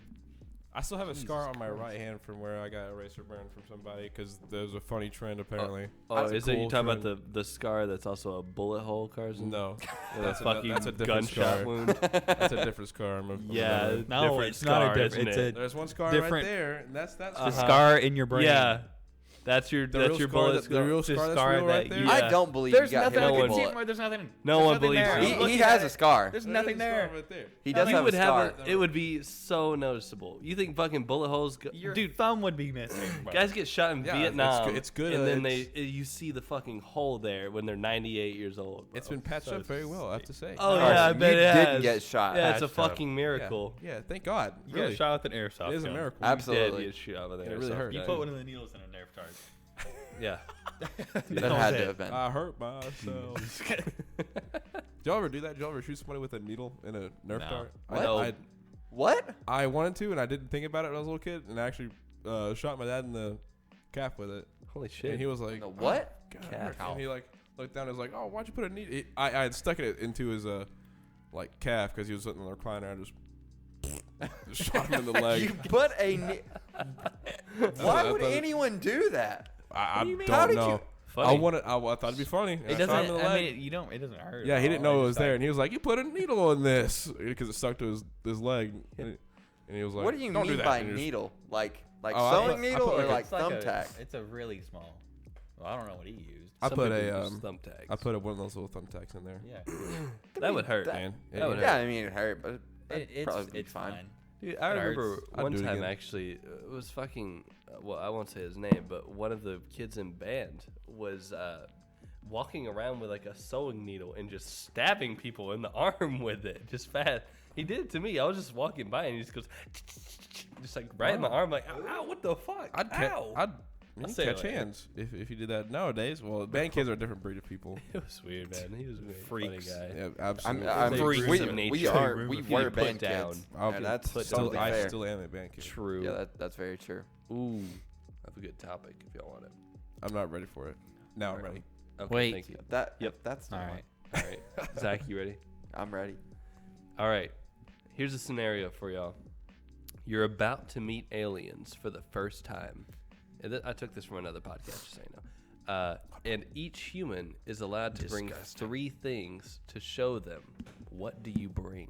I still have a scar on my right hand from where I got eraser burn from somebody because there's a funny trend apparently. Oh, That's a is it you cool talking about trend. the scar that's also a bullet hole, Carson? No, With that's a fucking that's a different gunshot scar. wound. That's a different scar. Yeah, remember. No, different it's not a scar, different- isn't it's it? There's one scar different- right there, and that's The Uh-huh. scar in your brain. Yeah, that's your The that's real your scar bullet that- the real the scar that's real right that there? you- I don't believe There's you got nothing hit I with a can see. bullet. There's nothing. No there's one nothing believes there. you. He, I'm he looking has at a it. scar. There's There's nothing a scar there. right there. He does You have would a have scar. it would be so noticeable. You think fucking bullet holes go, Your dude, thumb would be missing. bro. guys get shot in Yeah, Vietnam. it's good, and then it's- you see the fucking hole there when they're 98 years old. Bro. It's been patched So up very well, I have to say. Oh Carson, yeah, I bet you it didn't has. get shot. Yeah, it's a Patched up. fucking miracle. Yeah, thank God. You Really, got shot with an airsoft it is a gun. miracle. Dead Absolutely. get shot with an It really airsoft hurt. You gun. put one of the needles in a Nerf charge. Yeah. That had to have been. I hurt myself. Did y'all ever do that? Did y'all ever shoot somebody with a needle in a Nerf No. dart? What? I What? I wanted to, and I didn't think about it when I was a little kid, and I actually shot my dad in the calf with it. Holy shit. And he was like, The what? "Oh, God, Calf. and he like looked down and was like, "Oh, why'd you put a needle?" I had stuck it into his like calf because he was sitting in the recliner. I just shot him in the leg. You put a. Why I would thought- anyone do that? I do you mean? How don't did know. you- Funny. I thought it'd be funny. It I shot him doesn't. in the I leg. mean, you don't. It doesn't hurt. Yeah, he didn't know it was there, Like, and he was like, "You put a needle in this," because it stuck to his leg, and he was like, What do you "Don't mean that." by And he just- needle? Like Oh, I sewing put- I needle put or like a- like it's like thumbtack? It's a really small. Well, I don't know what he used. I Some put people a use thumbtacks. I put one of those little thumbtacks in there. Yeah, that would hurt, that- man. Yeah, That would Yeah, hurt. I mean it hurt, but that'd probably be it's fine. fine. Dude, I It remember hurts. I'd one do it time again. actually, it was fucking, well, I won't say his name, but one of the kids in band was walking around with like a sewing needle and just stabbing people in the arm with it, just fast. He did it to me. I was just walking by and he just goes, just like right in the arm, like, ow, ow, what the fuck? Ow. I'd I'll say it catch later. hands if you did that nowadays. Well, band kids are a different breed of people. It was weird, man. He was a very Freaks. funny guy. Yeah, I'm, absolutely. I'm, They we, freaks of we nature. are They we put were band down. kids. I'll Yeah, get- that's put totally I fair. still am a band kid. True. Yeah, that's very true. Ooh, I have a good topic if y'all want it. I'm not ready for it. Now I'm ready. Okay, Wait. thank you. That Yep. That's All not right. All right, Zach, you ready? I'm ready. All right. Here's a scenario for y'all. You're about to meet aliens for the first time. And I took this from another podcast, just so you know. And each human is allowed to bring 3 things to show them. What do you bring?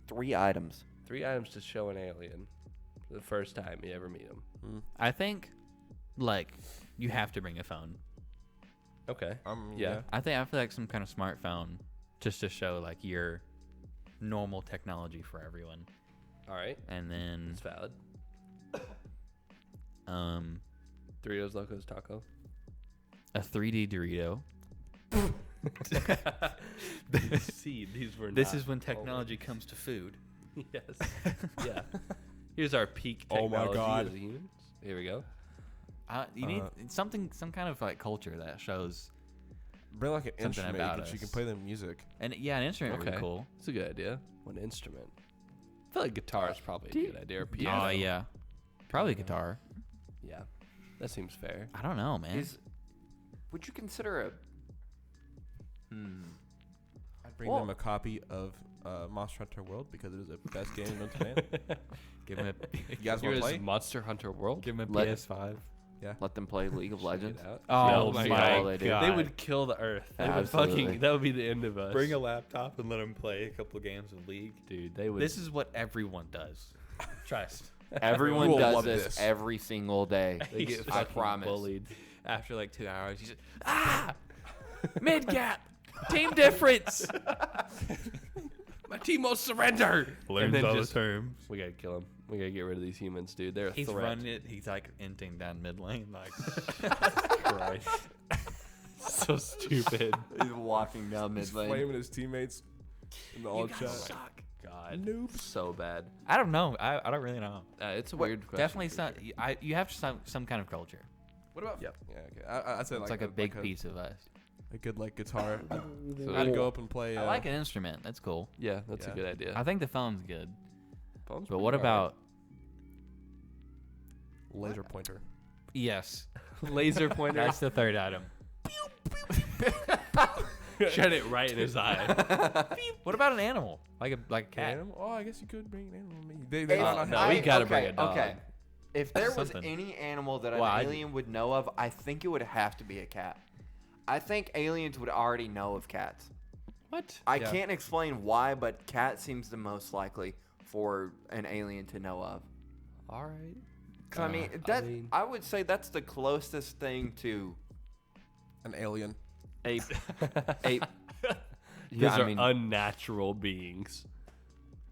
3 items. 3 items to show an alien for the first time you ever meet them. I think, like, you have to bring a phone. Okay. Yeah. I feel like some kind of smartphone, just to show like your normal technology for everyone. All right. And then It's valid. 'Doritos Doritos Locos Taco. a 3D Dorito. See, these were This not is when always- technology comes to food. Yes. Yeah. Here's our peak Oh my technology God. as humans. Here we go. You need some kind of like culture that shows, Bring like an Something instrument about so you can us. play them music. and yeah, an instrument would be Okay. cool. It's a good idea. What instrument? I feel like guitar is probably a good idea. Or piano. Oh yeah, probably guitar. Yeah. That seems fair. I don't know, man. Would you consider a I'd bring them a copy of Monster Hunter World because it is the best game known to man. Give him a You guys want Here's to play? Monster Hunter World. give him a Let- PS5. let them play League of Check Legends? it out. Oh my my God. god. They They would kill the earth. They would Absolutely. fucking. That would be the end of us. Bring a laptop and let him play a couple games of League. dude. They would. This is what everyone does. Trust. Everyone You will does love this this. every single day. They get I fucking promise. bullied. After like 2 hours, he's mid gap, team difference. My team won't surrender. And then just, terms. we gotta kill him. We gotta get rid of these humans, dude. They're a He's threat. running it. He's like inting down mid lane, like Christ. So stupid. He's walking down mid lane. Flaming his teammates in the all chat. suck. God. Nope. So bad. I don't know. I don't really know. It's a weird question. Definitely some. You have some kind of culture. What about? Yep. Yeah. Okay. I'd say It's like a big piece of us. A good like guitar. So I'd go up and play. I like an instrument. That's cool. Yeah, that's Yeah. a good idea. I think the phone's good. Phone's But pretty what alright. about Laser pointer. Yes. Laser pointer. That's the third item. Shut it right in his eye. What about an animal? Like a cat? Animal? Oh, I guess you could bring an animal. They If- might not no, have- we gotta okay, bring a dog. Okay. If there was Something. any animal that Well, an I'd- alien would know of, I think it would have to be a cat. I think aliens would already know of cats. What? I Yeah. can't explain why, but cat seems the most likely for an alien to know of. All right. 'Cause I mean, I mean- I would say that's the closest thing to an alien. a a. These Yeah, are I mean, unnatural beings.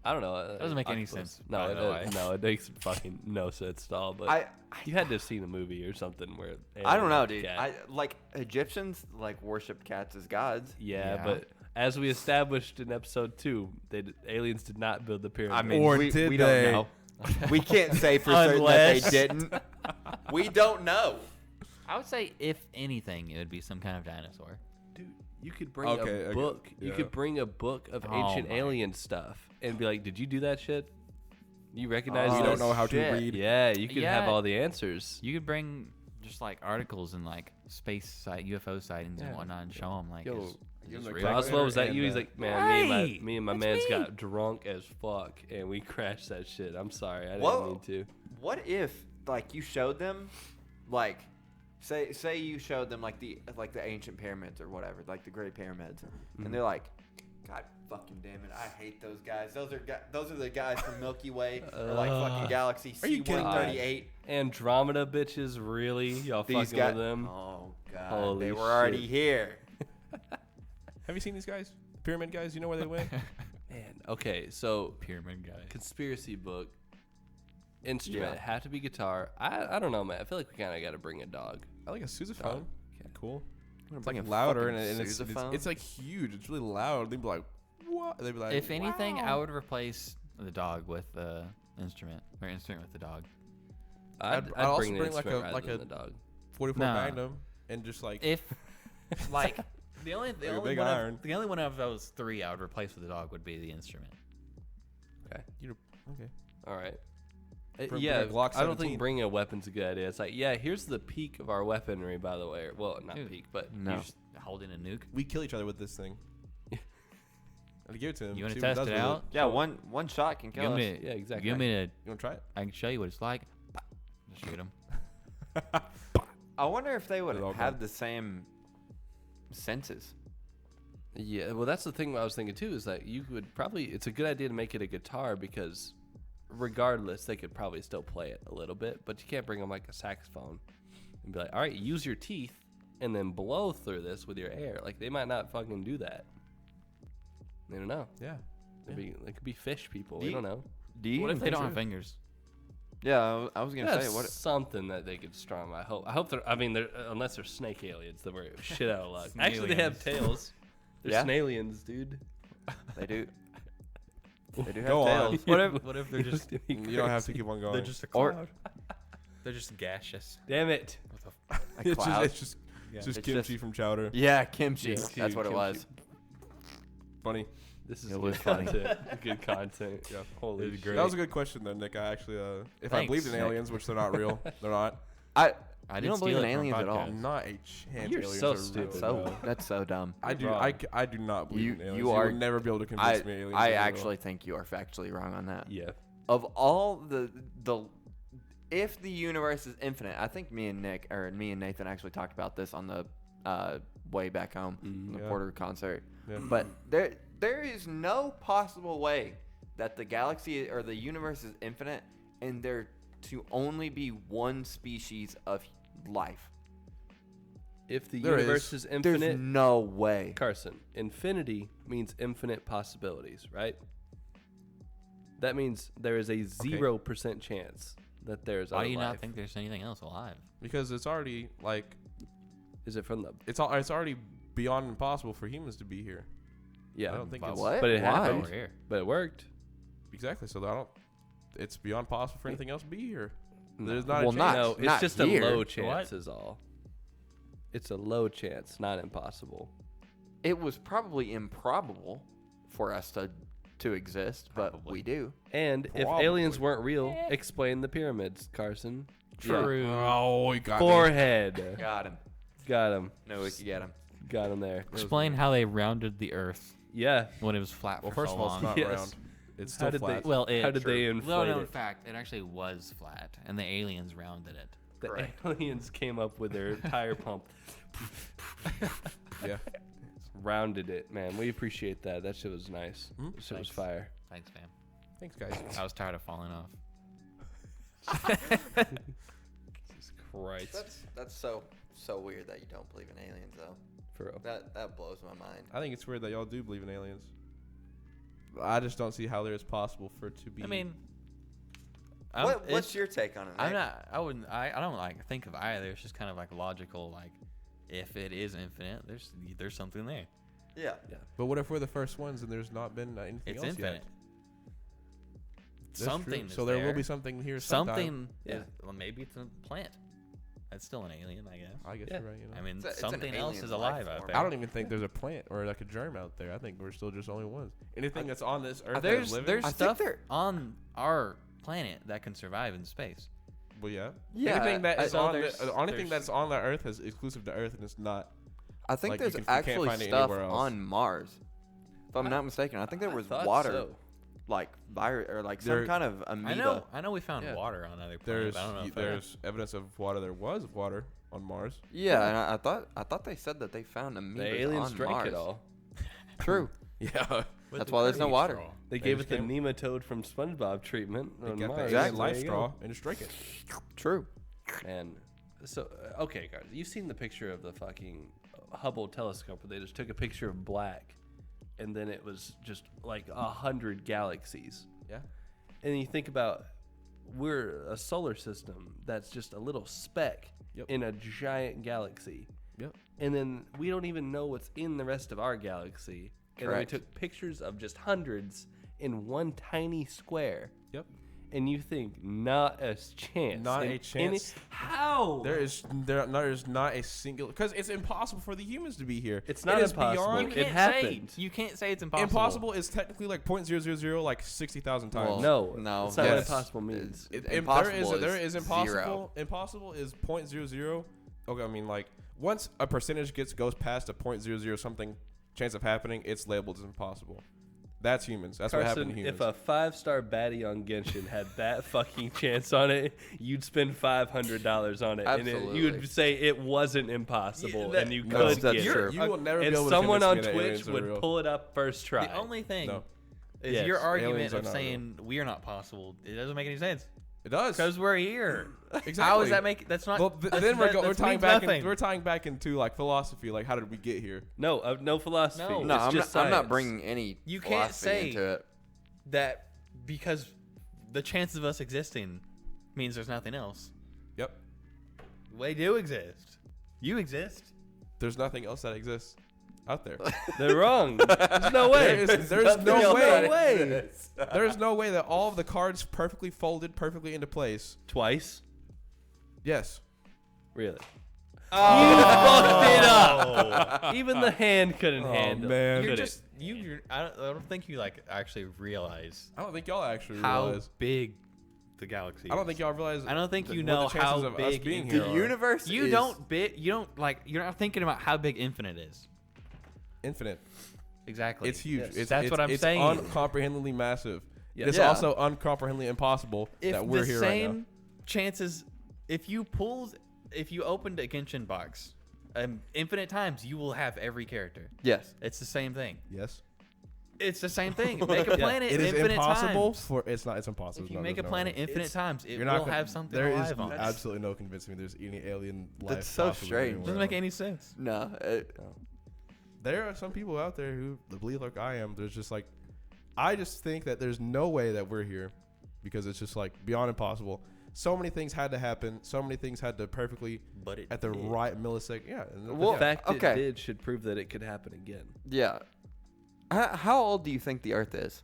I don't know. Doesn't make any octopus. sense, No, by the way. no, it makes fucking no sense at all. But I you had to have seen a movie or something where. I don't know, alien dude. cat. I like Egyptians like worship cats as gods. Yeah, Yeah. but as we established in episode 2, aliens did not build the pyramid. I mean, Or we did don't they? know. We can't say for certain that Unless- they didn't. We don't know. I would say, if anything, it would be some kind of dinosaur. dude, you could bring Okay, a okay, book. You yeah. could bring a book of Oh ancient my. alien stuff and be like, "Did you do that shit? You recognize Oh, You this? don't know how to shit. read. Yeah, you could have Yeah. all the answers. You could bring just like articles and like UFO sightings Yeah. and whatnot and show them like, Yo, is Give this them a real? calculator Roswell, was that and, you? He's uh, like, man, Right, me and my that's man's me. got drunk as fuck, and we crashed that shit. I'm sorry, I didn't Whoa. mean to. What if like you showed them, like, say you showed them like the ancient pyramids or whatever, like the Great Pyramids, and they're like, God fucking damn it, I hate those guys. Those are the guys from Milky Way or like fucking Galaxy Are you kidding me? C138. Andromeda bitches, really? Y'all These fucking guys. with them? Oh God, Holy they were already shit. here. Have you seen these guys? Pyramid guys? You know where they went? Man, okay, so Pyramid guy. conspiracy book instrument Yeah. have to be guitar. I don't know, man. I feel like we kind of got to bring a dog. I like a sousaphone. Dog. Okay. Cool. It's Like like a louder fucking and it's sousaphone? like huge. It's really loud. They'd be like, what? They'd be like, If anything, I wow. would replace the dog with the instrument with the dog. I'd also bring the bring like instrument a- rather like than a- the dog. 44 Nah. Magnum and just like If like the only Like a big one iron. of, the only one of those three I would replace with the dog would be the instrument. Okay. okay. All right. Bring Yeah, a Glock I don't 17. think bringing a weapon's a good idea. It's like, yeah, here's the peak of our weaponry, by the way. Well, not Dude. peak, but No. You're just holding a nuke. We kill each other with this thing. I'd give it to him. You want see to what he test does it with out? Yeah, one shot can kill Give us. me, yeah, exactly. Give me a. You want to try it? I can show you what it's like. Just shoot him. I wonder if they would With all have guns. the same senses. Yeah, well, that's the thing I was thinking too. Is that you would probably. It's a good idea to make it a guitar because, regardless, they could probably still play it a little bit. But you can't bring them like a saxophone and be like, all right, use your teeth and then blow through this with your air. Like they might not fucking do that. They don't know. Yeah. They could be fish people. Do We you- don't know. Do you What if even they think don't so? have fingers? Yeah, I was gonna That's say what. something that they could strum. I hope. I mean, they're, unless they're snake aliens, then we're shit out of luck. Actually, they have tails. They're Yeah? snailians, dude. They do. They do have Go on. tails. What if they're just You don't have to keep on going. they're just a Or- cloud? They're just gaseous. Damn it! A it's cloud. just, it's just It's kimchi just- from chowder. Yeah, kimchi. Yeah, That's what it kimchi. was. Funny. This is It good was funny. content. Good content. Yeah. Holy shit. That was a good question, though, Nick. I actually, if I Thanks, believed in Nick. aliens, which they're not real, they're not. I I You don't believe in aliens at all? I'm not a chance. You're aliens so are real, stupid, bro. bro. that's so dumb. I do. Wrong. I do not believe You- in aliens. you You are- will never be able to I convince me aliens. I are real. actually think you are factually wrong on that. Yeah. Of all the if the universe is infinite, I think me and Nathan actually talked about this on the way back home, the Yeah. Porter concert. Yeah. But there is no possible way that the galaxy or the universe is infinite and there to only be one species of life. If the There universe is. is infinite, There's no way. Carson, infinity means infinite possibilities, right? That means there is a 0% chance that there's Why other do you life. not think there's anything else alive? because it's already like Is it from the? it's already beyond impossible for humans to be here. Yeah. I don't think But it's what? But it Why? happened. Over here. But it worked. exactly. So I don't. It's beyond possible for anything else to be here. No. There's not Well, a not- chance. No, it's not just here. a low What? chance is all. It's a low chance, not impossible. It was probably improbable for us to exist, but Probably. we do. And if Probably. aliens weren't real, explain the pyramids, Carson. True. Oh, we got me. Forehead. Got him. Got him. No, we could get him. Got him there. Explain how they rounded the Earth Yeah. when it was flat Well, for first so of all, long. it's not Yes. round. It's How still did flat. they? Well, How did they no, inflate no, in it? fact, it actually was flat, and the aliens rounded it. The Correct. aliens came up with their tire pump, Yeah. rounded it. Man, we appreciate that. That shit was nice. Mhm. That shit was Thanks. fire. Thanks, fam. Thanks, guys. I was tired of falling off. Jesus Christ. That's so weird that you don't believe in aliens though. For real. That blows my mind. I think it's weird that y'all do believe in aliens. I just don't see how there is possible for it to be. I mean, What's your take on it? I'm Nick? not. I wouldn't. I don't like think of either. It's just kind of like logical. Like, if it is infinite, there's something there. Yeah. But what if we're the first ones and there's not been anything It's else infinite. yet? That's true. Something. Is So there will be something here sometime. something. Yeah. Well, maybe it's a plant. That's still an alien, I guess. I guess Yeah. you're right. You know. I mean, It's an something else alien is life alive form. out there. I don't even think there's a plant or like a germ out there. I think we're still just the only ones. Anything that's on this earth that is There's living. there's I think stuff there- on our planet that can survive in space. Well, yeah. Yeah, Anything that is so on there's- anything there's- that's on the earth is exclusive to Earth, and it's not. I think Like, there's you can't actually find it stuff anywhere else. on Mars. If I'm not mistaken, I think there was thought water, so. like virus or like There- some kind of amoeba. I know we found Yeah. water on other planets. There's but I don't know if there's evidence of water. There was water on Mars. Yeah, and I thought they said that they found amoebas The aliens on drank Mars. it all. True. Yeah. That's why there's no water. They They gave just it the came- nematode from SpongeBob treatment. They on got Mars. the Exactly. life There you straw go. and just drink it. True. And so, okay, guys, you've seen the picture of the fucking Hubble telescope where they just took a picture of black, and then it was just like 100 galaxies. Yeah. And you think about, we're a solar system that's just a little speck Yep. in a giant galaxy. Yep. And then we don't even know what's in the rest of our galaxy. And then we Correct. took pictures of just hundreds in one tiny square. Yep. And you think not a chance. Not in a chance. How? There's not a single because it's impossible for the humans to be here. It's not It is impossible. beyond It can't happened. Say, you can't say it's impossible. impossible is technically like 0.000 like 60,000 times. Well, No, no, that's not what yes. impossible means. Impossible there is impossible. zero. Impossible is 0.00. Okay, I mean like once a percentage goes past a 0.00 something chance of happening, it's labeled as impossible. That's humans. That's what happened to Carson, humans. if a 5-star baddie on Genshin had that fucking chance on it, you'd spend $500 on it, and Absolutely. you would say it wasn't impossible, that- and you No, could that's get true. it. You will never and be able to someone on convince me that aliens Twitch are would real. pull it up first try. The only thing No. is Yes, your aliens argument are of not saying we are not possible. It doesn't make any sense It does. because we're here. Exactly. How does that make? That's not. Well, then we're that tying means back. nothing. We're tying back into like philosophy. Like, how did we get here? No, no philosophy. No. No, It's I'm just not science. bringing any You can't philosophy say- into it. that because the chance of us existing means there's nothing else. Yep. We do exist. You exist. There's nothing else that exists out there. They're wrong. There's no way. There's Nothing no else way. No way. There's no way that all of the cards perfectly folded, perfectly into place. Twice? Yes. Really? You fucked it up. Even the hand couldn't handle. man. Could You're it? just you. I don't think you like actually realize I don't think y'all actually how realize. big the galaxy. I don't is. think y'all realize. I don't think you what know the chances how of us big being infinite- here The are. universe. You is, don't you don't like you're not thinking about how big infinite is. Infinite. Exactly. It's huge. Yes. It's, That's it's, what I'm it's saying. uncomprehendingly massive. Yeah. It's Yeah. also uncomprehendingly impossible If that we're the here same right now. chances, if you opened a Genshin box, infinite times, you will have every character. Yes. It's the same thing. Yes. It's the same thing. Make a planet It is infinite impossible times. for. It's not. It's impossible. If you No, make a there's no planet way. infinite times, it You're not will gonna- have something There alive is on it. absolutely no convincing me there's any alien life. That's so possibly strange. anywhere Doesn't make else. any sense. No. There are some people out there who believe like I am. There's just like, I just think that there's no way that we're here, because it's just like beyond impossible. So many things had to happen. So many things had to perfectly But it at the did. right millisecond. Yeah. and Well, The fact okay. it did should prove that it could happen again. Yeah. How old do you think the Earth is?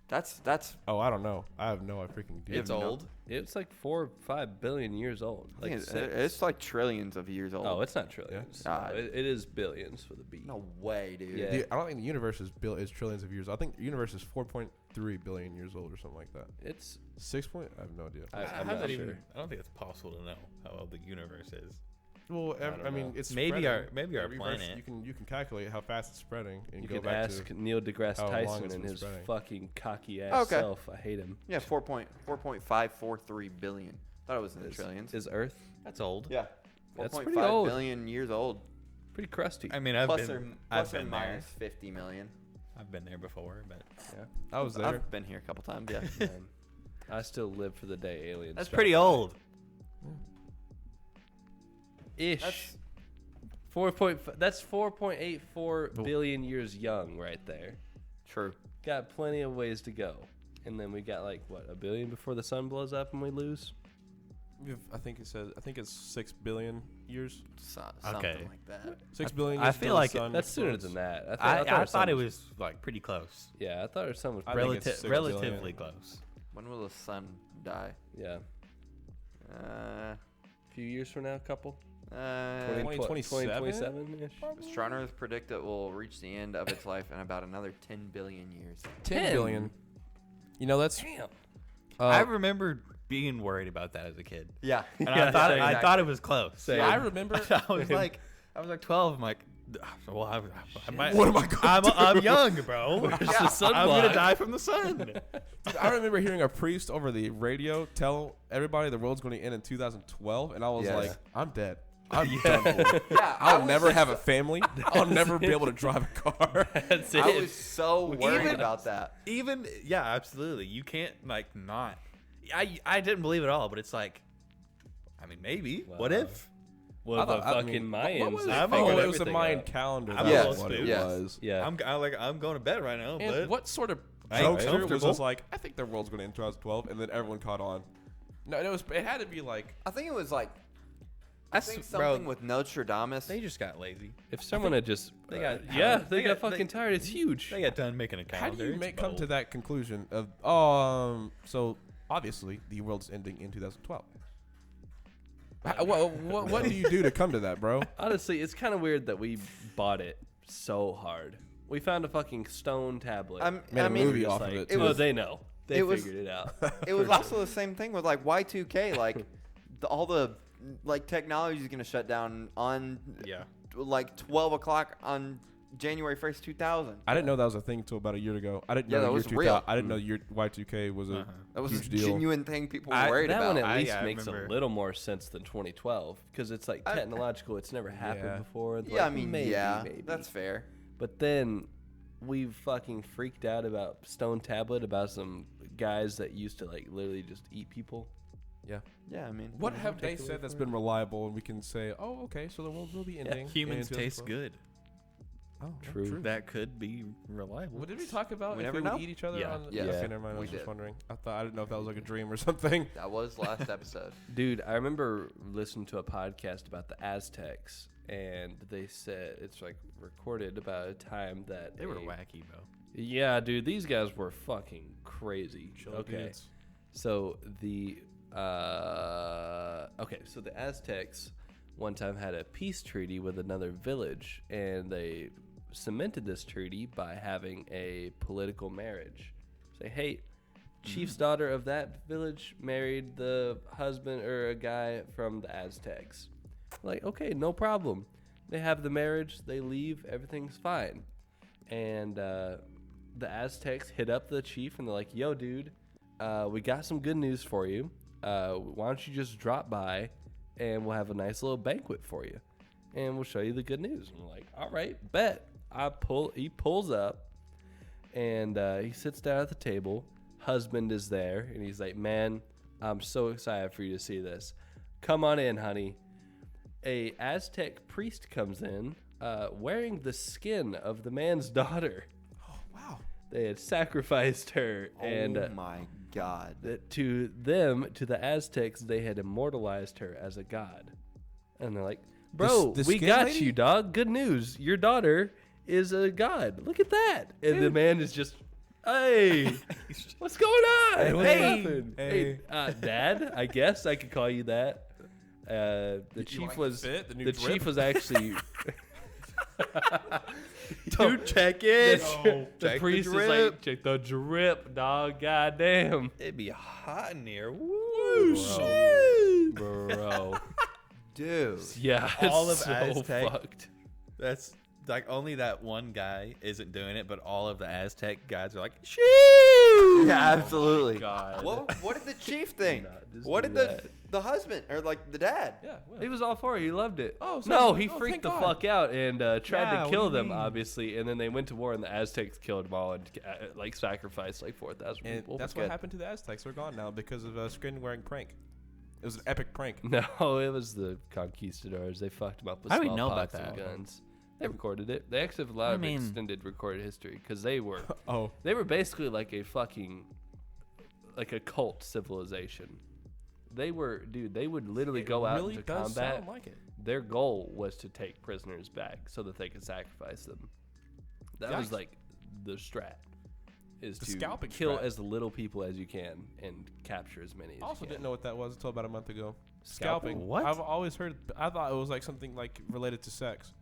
That's. Oh, I don't know. I have no freaking idea. It's old. It's like 4 or 5 billion years old. I Like think six. it's like trillions of years old. Oh, it's not trillions. Yeah. No, it is billions for the B. No way, dude. Yeah. Dude, I don't think the universe is trillions of years. I think the universe is 4.3 billion years old or something like that. It's 6 point. I have no idea. I'm not sure. I don't think it's possible to know how old the universe is. Well, don't I mean, know. it's Maybe spreading. our reverse- planet. You can calculate how fast it's spreading, and You go can back ask to. Neil deGrasse how long Tyson it's and been his spreading. fucking cocky ass Okay. self. I hate him. Yeah, 4.543 billion. Thought it was in the trillions. Is Earth That's old. Yeah. That's 4.5 pretty old. billion years old. pretty crusty? I mean, I've Plus been or there. minus 50 million. I've been there before, but I was there. I've been here a couple times. Yeah. I still live for the day aliens. that's strike pretty back. old. Ish. That's 4. That's 4.84 billion years young right there. true. Got plenty of ways to go. And then we got like what, a billion before the sun blows up and we lose? I think it says. I think it's 6 billion years. Something Okay. like that. 6 billion. I years feel till the like sun That's sooner explodes. than that. I the thought it sun was like pretty close. Yeah, I thought our sun was. I think it's 6 billion. Relatively close. When will the sun die? Yeah, Uh, a few years from now, a couple. 2027? 2027 ish. astronomers predict it will reach the end of its life in about another 10 billion years. 10 billion. You know that's. Damn. I remember being worried about that as a kid, Yeah. and Yeah, I same. thought it was close. Same. I remember. I was like 12. I'm like, well, What am I going to I'm young, bro. Where's the sun I'm block? gonna die from the sun. I remember hearing a priest over the radio tell everybody the world's going to end in 2012, and I was Yes. like, I'm dead. I'm done for. Yeah. I'll never have a family. I'll never be able to drive a car. That's it. I was so worried Even- about that. Even yeah, absolutely. You can't like not. I didn't believe it all, but it's like, I mean, maybe. What Wow. if? Well, I the thought- I fucking mean, Mayans. what was they it? I'm figured going- It was a everything Mayan out. calendar. I'm That's Yes, what it yes. was. Yeah. I'm going to bed right now. And But what sort of I ain't jokester was comfortable. just like, I think the world's going to end in 2012, and then everyone caught on. No, it had to be like, I think it was like, I That's- think bro, something with Nostradamus. they just got lazy. If someone had just, They got yeah, tired. they got They- fucking tired. It's huge. They got done making a how calendar. do you It's come to bold. that conclusion of, so obviously the world's ending in 2012. What do you do to come to that, bro? Honestly, it's kind of weird that we bought it so hard. We found a fucking stone tablet. Made a movie Just off of like, it, It too. oh, was- they know. They it was- figured it out. It was also the same thing with like Y2K. Like all the like technology is gonna shut down on Yeah. like 12 o'clock on January 1st, 2000. I didn't know that was a thing until about a year ago. I didn't Yeah, know that year was 2000 real. I didn't know year Y2K was a That was a huge deal. genuine thing people were I- worried That about. one at I- least I makes remember. a little more sense than 2012 because it's like technological. It's never happened Yeah. before. It's Yeah, I like, mean, maybe, yeah, maybe. that's fair. But then we fucking freaked out about Stone Tablet, about some guys that used to like literally just eat people. Yeah. Yeah, I mean, What have they said that's been reliable and we can say, oh, okay, so the world will be ending. Humans in taste 2012? good. Oh, yeah, True. That could be reliable. What did we talk about? We if never we know. would eat each other Yeah. on the Yes. Okay, never mind. I We was just did. wondering. I didn't know if that was like a dream or something. that was last episode. Dude, I remember listening to a podcast about the Aztecs, and they said it's like recorded about a time that They were wacky, bro. Yeah, dude, these guys were fucking crazy. Okay, dudes. so the so the Aztecs one time had a peace treaty with another village, and they cemented this treaty by having a political marriage. Say, hey, chief's daughter of that village married the husband or a guy from the Aztecs. Like, okay, no problem. They have the marriage, they leave, everything's fine. And the Aztecs hit up the chief and they're like, yo, dude, we got some good news for you. Why don't you just drop by and we'll have a nice little banquet for you. And we'll show you the good news. And we're like, all right, bet. He pulls up and he sits down at the table. Husband is there and he's like, man, I'm so excited for you to see this. Come on in, honey. A Aztec priest comes in wearing the skin of the man's daughter. Oh, wow. They had sacrificed her, and Oh my God. to the Aztecs, they had immortalized her as a god. And they're like, bro, the we skin got lady? you, dog. Good news. Your daughter is a god. Look at that. And the man is just Hey, what's going on? Hey, What hey. happened? Hey. Dad. I guess I could call you that. The You chief like was the fit, the new the drip? chief was actually. Dude, check it. The Check the priest is drip. like, check the drip, dog. Goddamn, It'd be hot in here. Woo, bro. Dude. Yeah, All it's of so Aztec. fucked. That's like only that one guy isn't doing it, but all of the Aztec guys are like, shoo! Yeah, absolutely. God. What did the chief think? Not just What do did that. the husband or like the dad? Yeah. Well. He was all for it. He loved it. Oh, so no, he's he like, oh, freaked thank the God. fuck out and tried Yeah, to what kill do you them, mean? obviously. And then they went to war, and the Aztecs killed them all and like sacrificed like 4,000 And people. that's Good. what happened to the Aztecs. They're gone now because of a skin-wearing prank. It was an epic prank. No, it was the conquistadors. They fucked them up with How do we know about smallpox and that? guns. They recorded it. They actually have a lot of mean- extended recorded history because they were Oh. they were basically like a fucking like a cult civilization. They were, dude. They would literally go out really into does combat. sound like it. Their goal was to take prisoners back so that they could sacrifice them. That was Yikes. like the strat, is The to scalping kill strat. as little people as you can and capture as many as I also you can. didn't know what that was until about a month ago. Scalping? Scalping. What? I've always heard. I thought it was like something like related to sex.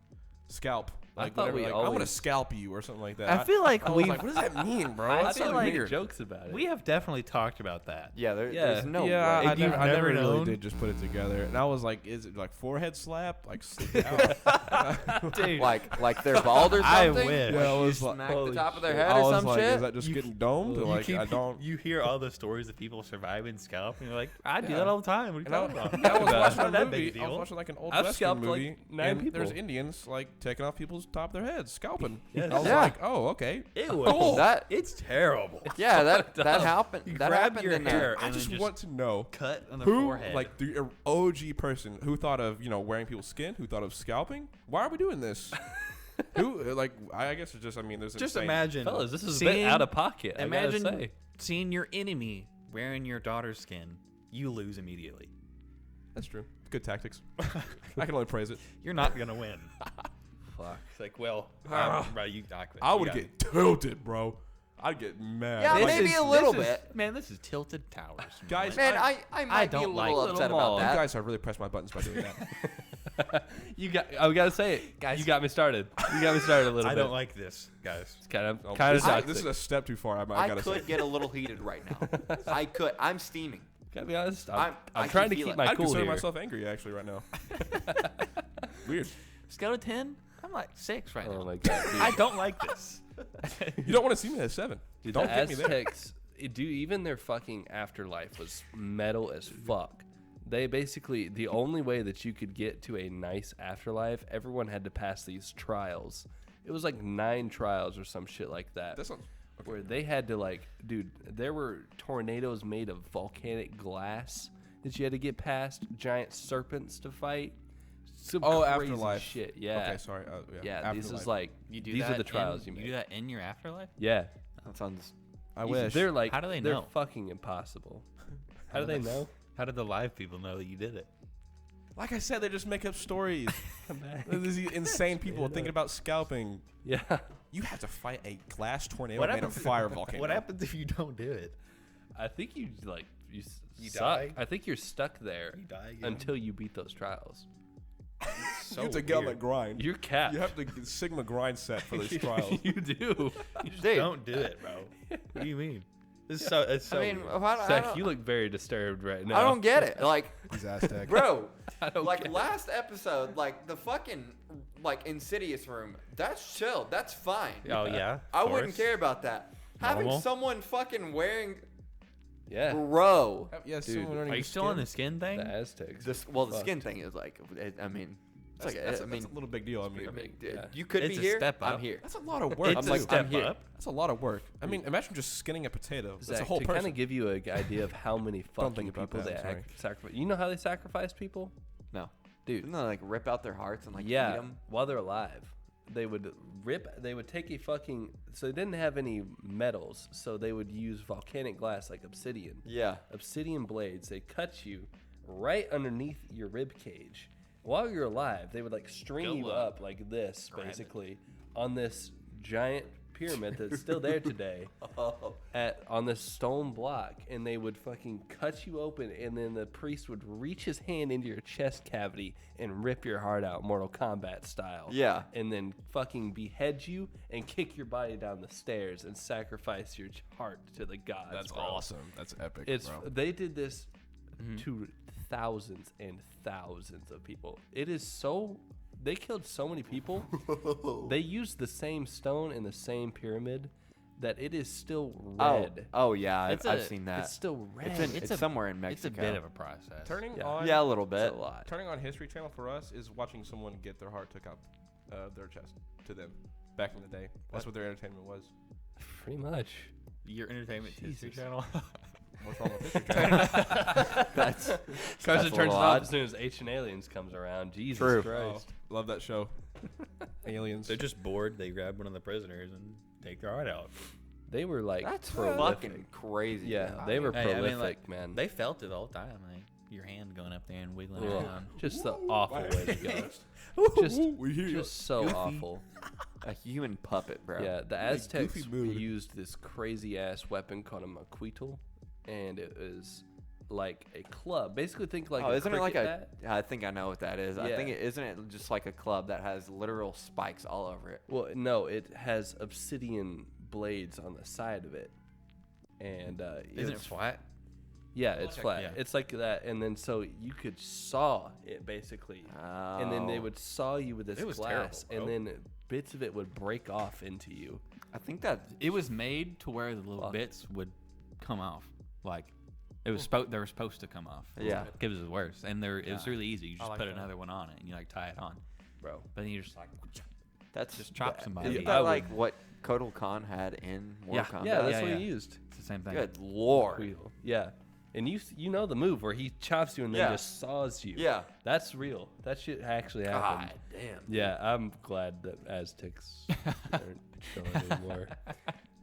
Scalp. I Like thought whatever. we Like, I want to always- scalp you or something like that. I feel like I was we've like, what does that mean, bro? I That's feel so like- weird. jokes about it. we have definitely talked about that. Yeah, Yeah. there's no yeah, way. I, If you've never, I never never really known- did just put it together. And I was like, is it like forehead slap? Like sit down? Dude, like they're bald or I something? wish. Like, Yeah, I you was like- smack the holy top of their shit. head I or was some like, shit? is that just getting domed? Or like, I don't. You hear all the stories of people surviving scalp, and you're like, I do that all the time. What And are you talking I about? was watching Not a that movie. big a I was deal. watching like an old I've western scalped, like, movie, 9 and people. there's Indians like taking off people's top of their heads, scalping. Yes. I was Yeah. like, oh, okay. It Cool. That It's terrible. yeah, that happened. You That grab happened your in hair I and just then want to know cut on the who, forehead. like the OG person who thought of wearing people's skin, who thought of scalping. Why are we doing this? Who like I guess it's just there's just insane- imagine, Fellas, this is a bit out of pocket. Imagine I gotta say. seeing your enemy wearing your daughter's skin. You lose immediately. That's true. Good tactics. I can only praise it. You're not gonna win. Fuck. It's like, well, bro, you I would get tilted, bro. I'd get mad. Yeah, Like, maybe a little bit. Man, this is tilted towers, Guys, Man, I might be a don't like little little upset mall. about you that. guys have really pressed my buttons by doing that. I gotta say it, guys. You got me started. You got me started a little I bit. don't like this, guys. It's kind of Oh, kind of this, is, toxic. this is a step too far. I I gotta could say. get a little heated right now. I could. I'm steaming. Gotta be honest. I I'm can trying to feel keep it. my I'd cool consider here. myself angry actually right now. Weird. Scale of 10, I'm like 6 right Oh now. my god, dude. I don't like this. You don't want to see me at 7. Dude, Don't the get me there. Aztecs, even their fucking afterlife was metal as fuck. They basically, the only way that you could get to a nice afterlife, everyone had to pass these trials. It was like 9 trials or some shit like that. That's not, okay. Where they had to there were tornadoes made of volcanic glass that you had to get past, giant serpents to fight. Some Oh, crazy afterlife. shit. Yeah. Okay, sorry. Yeah, this is Afterlife. like, You do these that are the trials in, you You do make. that in your afterlife? Yeah. That sounds. I wish. They're like, How do they they're know? fucking impossible. How do they know? How did the live people know that you did it? Like I said, they just make up stories. These insane people thinking about scalping. Yeah. You have to fight a glass tornado made of fire volcano. What happens if you don't do it? I think you You suck. die? I think you're stuck there You die again? until you beat those trials. You have to get on the grind. You're capped. You have to get Sigma grind set for these trials. You do. Dude, Don't do it, bro. What do you mean? It's so. It's so. I mean, weird. I Zach, don't, you look very disturbed right now. I don't get it. Like, These Aztec. bro, I don't like get it. last episode, like the fucking like Insidious room. That's chill. That's fine. Oh yeah. I of wouldn't course. care about that. Having Normal. someone fucking wearing Yeah. bro. Yes, Dude, someone learning Are you still on the skin thing? The Aztecs. The Fucked. skin thing is like, I mean, it's like, That's I mean, a little big deal. I mean, I mean, yeah. you could It's be a here. step I'm up. here. that's a lot of work. It's I'm a like, step I'm here. up. That's a lot of work. I mean, imagine just skinning a potato. That's Zach, a whole to person. kind of give you an idea of how many Don't fucking think about people that, they sorry. sacrifice. You know how they sacrifice people? No, Dude. Didn't they like rip out their hearts and like eat Yeah, them? while they're alive. They would take a fucking, so they didn't have any metals, so they would use volcanic glass like obsidian. Yeah. Obsidian blades, they cut you right underneath your rib cage. While you're alive, they would like string Go you up. up like this, Grab it. basically, on this giant pyramid that's still there today on this stone block, and they would fucking cut you open, and then the priest would reach his hand into your chest cavity and rip your heart out Mortal Kombat style. Yeah. And then fucking behead you and kick your body down the stairs and sacrifice your heart to the gods. That's bro. awesome. That's epic, bro. They did this to thousands and thousands of people. It is so... They killed so many people. They used the same stone in the same pyramid that it is still red. Oh yeah, I've seen that. It's still red. It's somewhere in Mexico. It's a bit of a process. Turning Yeah. on, Yeah, a little bit. It's a lot. Turning on History Channel for us is watching someone get their heart took out their chest to them back in the day. That's what their entertainment was. Pretty much. Your entertainment history Jesus. channel. What's wrong with History Channel? That's Carson a turns it little off odd. as soon as Ancient Aliens comes around. Jesus True. Christ. Oh, love that show. Aliens. They're just bored. They grab one of the prisoners and take their heart out. They were like That's prolific. fucking crazy. Yeah, man. they were Hey, prolific, I mean, like, man. They felt it all the time. Like your hand going up there and wiggling Ugh, around. just the awful way to go. Just so awful. A human puppet, bro. Yeah, the Aztecs goofy mood. used this crazy ass weapon called a macuitl, and it was like a club. Basically, think like a isn't it like cricket bat. I think I know what that is. I Yeah. think isn't it just like a club that has literal spikes all over it? Well, no, it has obsidian blades on the side of it, and Isn't it it's flat? Yeah, it's flat. yeah. It's like that, and then so you could saw it basically, and then they Oh. would saw you with this It was glass, terrible, and then bits of it would break off into you. I think that It was made to where the little Fuck. bits would come off. Like it was they were supposed to come off. Yeah. It was worse, and it was really easy. You just like put that. another one on it, and you like tie it on. Bro. But then you just like that's just chop somebody. Isn't I that would- like what Kotal Khan had in Mortal Kombat? Yeah, that's Yeah, what yeah. he used. It's the same thing. Good lord. Wheel. Yeah, and you know the move where he chops you and then Yeah. just saws you. Yeah. That's real. That shit actually happened. God damn. Yeah, I'm glad that Aztecs aren't showing anymore.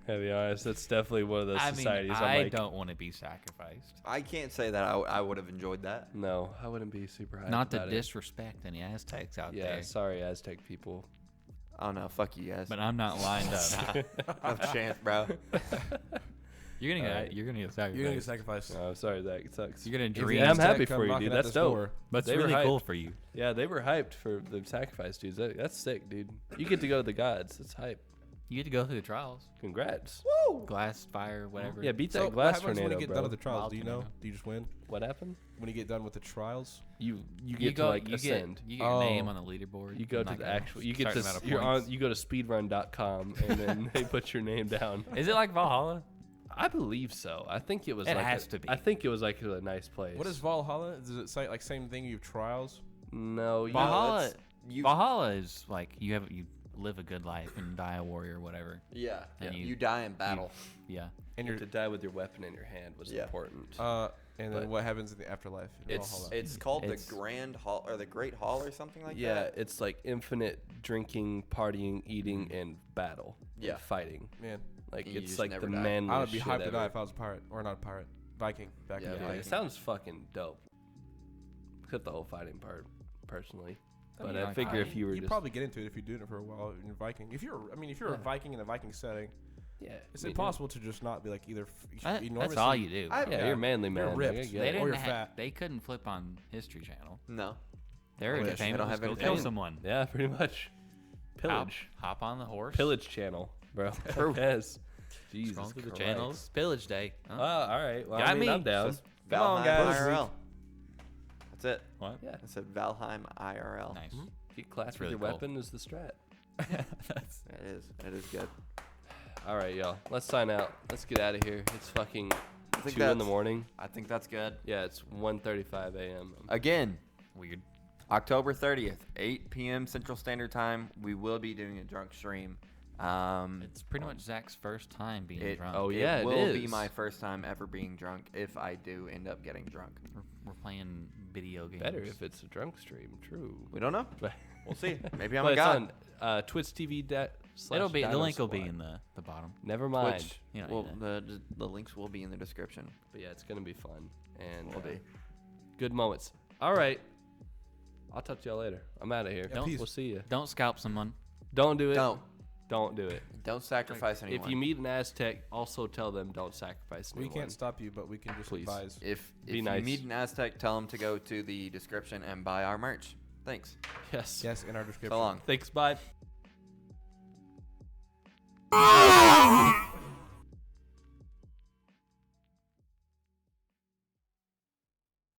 To be honest, that's definitely one of those I mean, societies. I'm I like, don't want to be sacrificed. I can't say that I would have enjoyed that. no, I wouldn't be super hyped Not to about it. disrespect any Aztecs out Yeah, there, sorry, Aztec people. Oh no, fuck you guys. but I'm not lined up. No chance, bro. You're gonna Alright. you're gonna get sacrificed. You're gonna get sacrificed. Oh, sorry, Zach. It sucks. You're gonna If the dream. I'm Aztec happy come for you, knocking dude. at That's this dope. door, But it's They were really cool hyped. for you. Yeah, they were hyped for the sacrifice dudes. That's sick, dude. You get to go to the gods. That's hype. You get to go through the trials. Congrats. Glass, fire, whatever. Yeah, beat So that glass what happens tornado, when you get bro. done with the trials? Wild Do you know? tornado. Do you just win? What happened? When you get done with the trials? You get you to go, like you ascend. Get your name Oh. on the leaderboard. You go and, to like, the a actual. You get certain to. amount of You're points. on. You go to speedrun.com and then they put your name down. Is it like Valhalla? I believe so. I think it was. It like has a, to be. I think it was like a nice place. What is Valhalla? Does it say like same thing? You have trials? No, you Valhalla. it's- you- Valhalla is like you live a good life and die a warrior or whatever. Yeah. And You you- die in battle. Yeah. And to you're die with your weapon in your hand was Yeah. important. and But- then what happens in the afterlife? In It's- Valhalla? It's called It's- the Grand Hall or the Great Hall or something like yeah, that. it's like infinite drinking, partying, eating, and battle. and Yeah. fighting. Man, Like You it's just like never the die. manliest I would be shit hyped to die ever. if I was a pirate or not a pirate, Viking back Yeah, in the but day. it sounds fucking dope. Except the whole fighting part, personally. But mean, I like, figure if you were you'd just probably get into it if you're doing it for a while in Viking. If you're a Yeah. Viking in a Viking setting, yeah, it's I mean, impossible to just not be like either enormous. That's all you do. Yeah, you're manly man. You're like, I ripped. get They it. didn't. you're fat. They couldn't flip on History Channel. No. Their Wish. They entertainment don't was have go kill entertainment. someone. Yeah, pretty much. Pillage, Hop on the horse. pillage channel, bro. True. yes. Jesus Scroll through the Christ. channels. Pillage day. Oh, Huh? all right. Well, Got I mean, me. I'm down. Just Come on, Valheim guys. IRL. That's it. What? Yeah, I said Valheim IRL. Nice. get class really with your cool. weapon is the strat. That's, It is. It is good. All right, y'all. Let's sign out. Let's get out of here. It's fucking I think 2 in the that's- morning. I think that's good. Yeah, it's 1:35 a.m. Again, weird. October 30th, 8 p.m. Central Standard Time. We will be doing a drunk stream. It's pretty much Zach's first time being It, drunk. Oh, yeah, it will be is. my first time ever being drunk if I do end up getting drunk. We're playing video games. Better if it's a drunk stream. True. We don't know. But We'll see. Maybe I'm but a it's god. on Twitch TV. It'll be the link will be in the bottom. Never mind. Twitch. You know, Well, yeah. the links will be in the description. But yeah, it's gonna be fun and Will be. good moments. All right. I'll talk to y'all later. I'm out of here. Don't- We'll see you. Don't scalp someone. Don't do it. Don't. Don't do it. Don't sacrifice anyone. If you meet an Aztec, also tell them don't sacrifice We anyone. can't stop you, but we can just Please. advise. If Be you nice. meet an Aztec, tell them to go to the description and buy our merch. Thanks. Yes. Yes, in our description. So long. Thanks. Bye.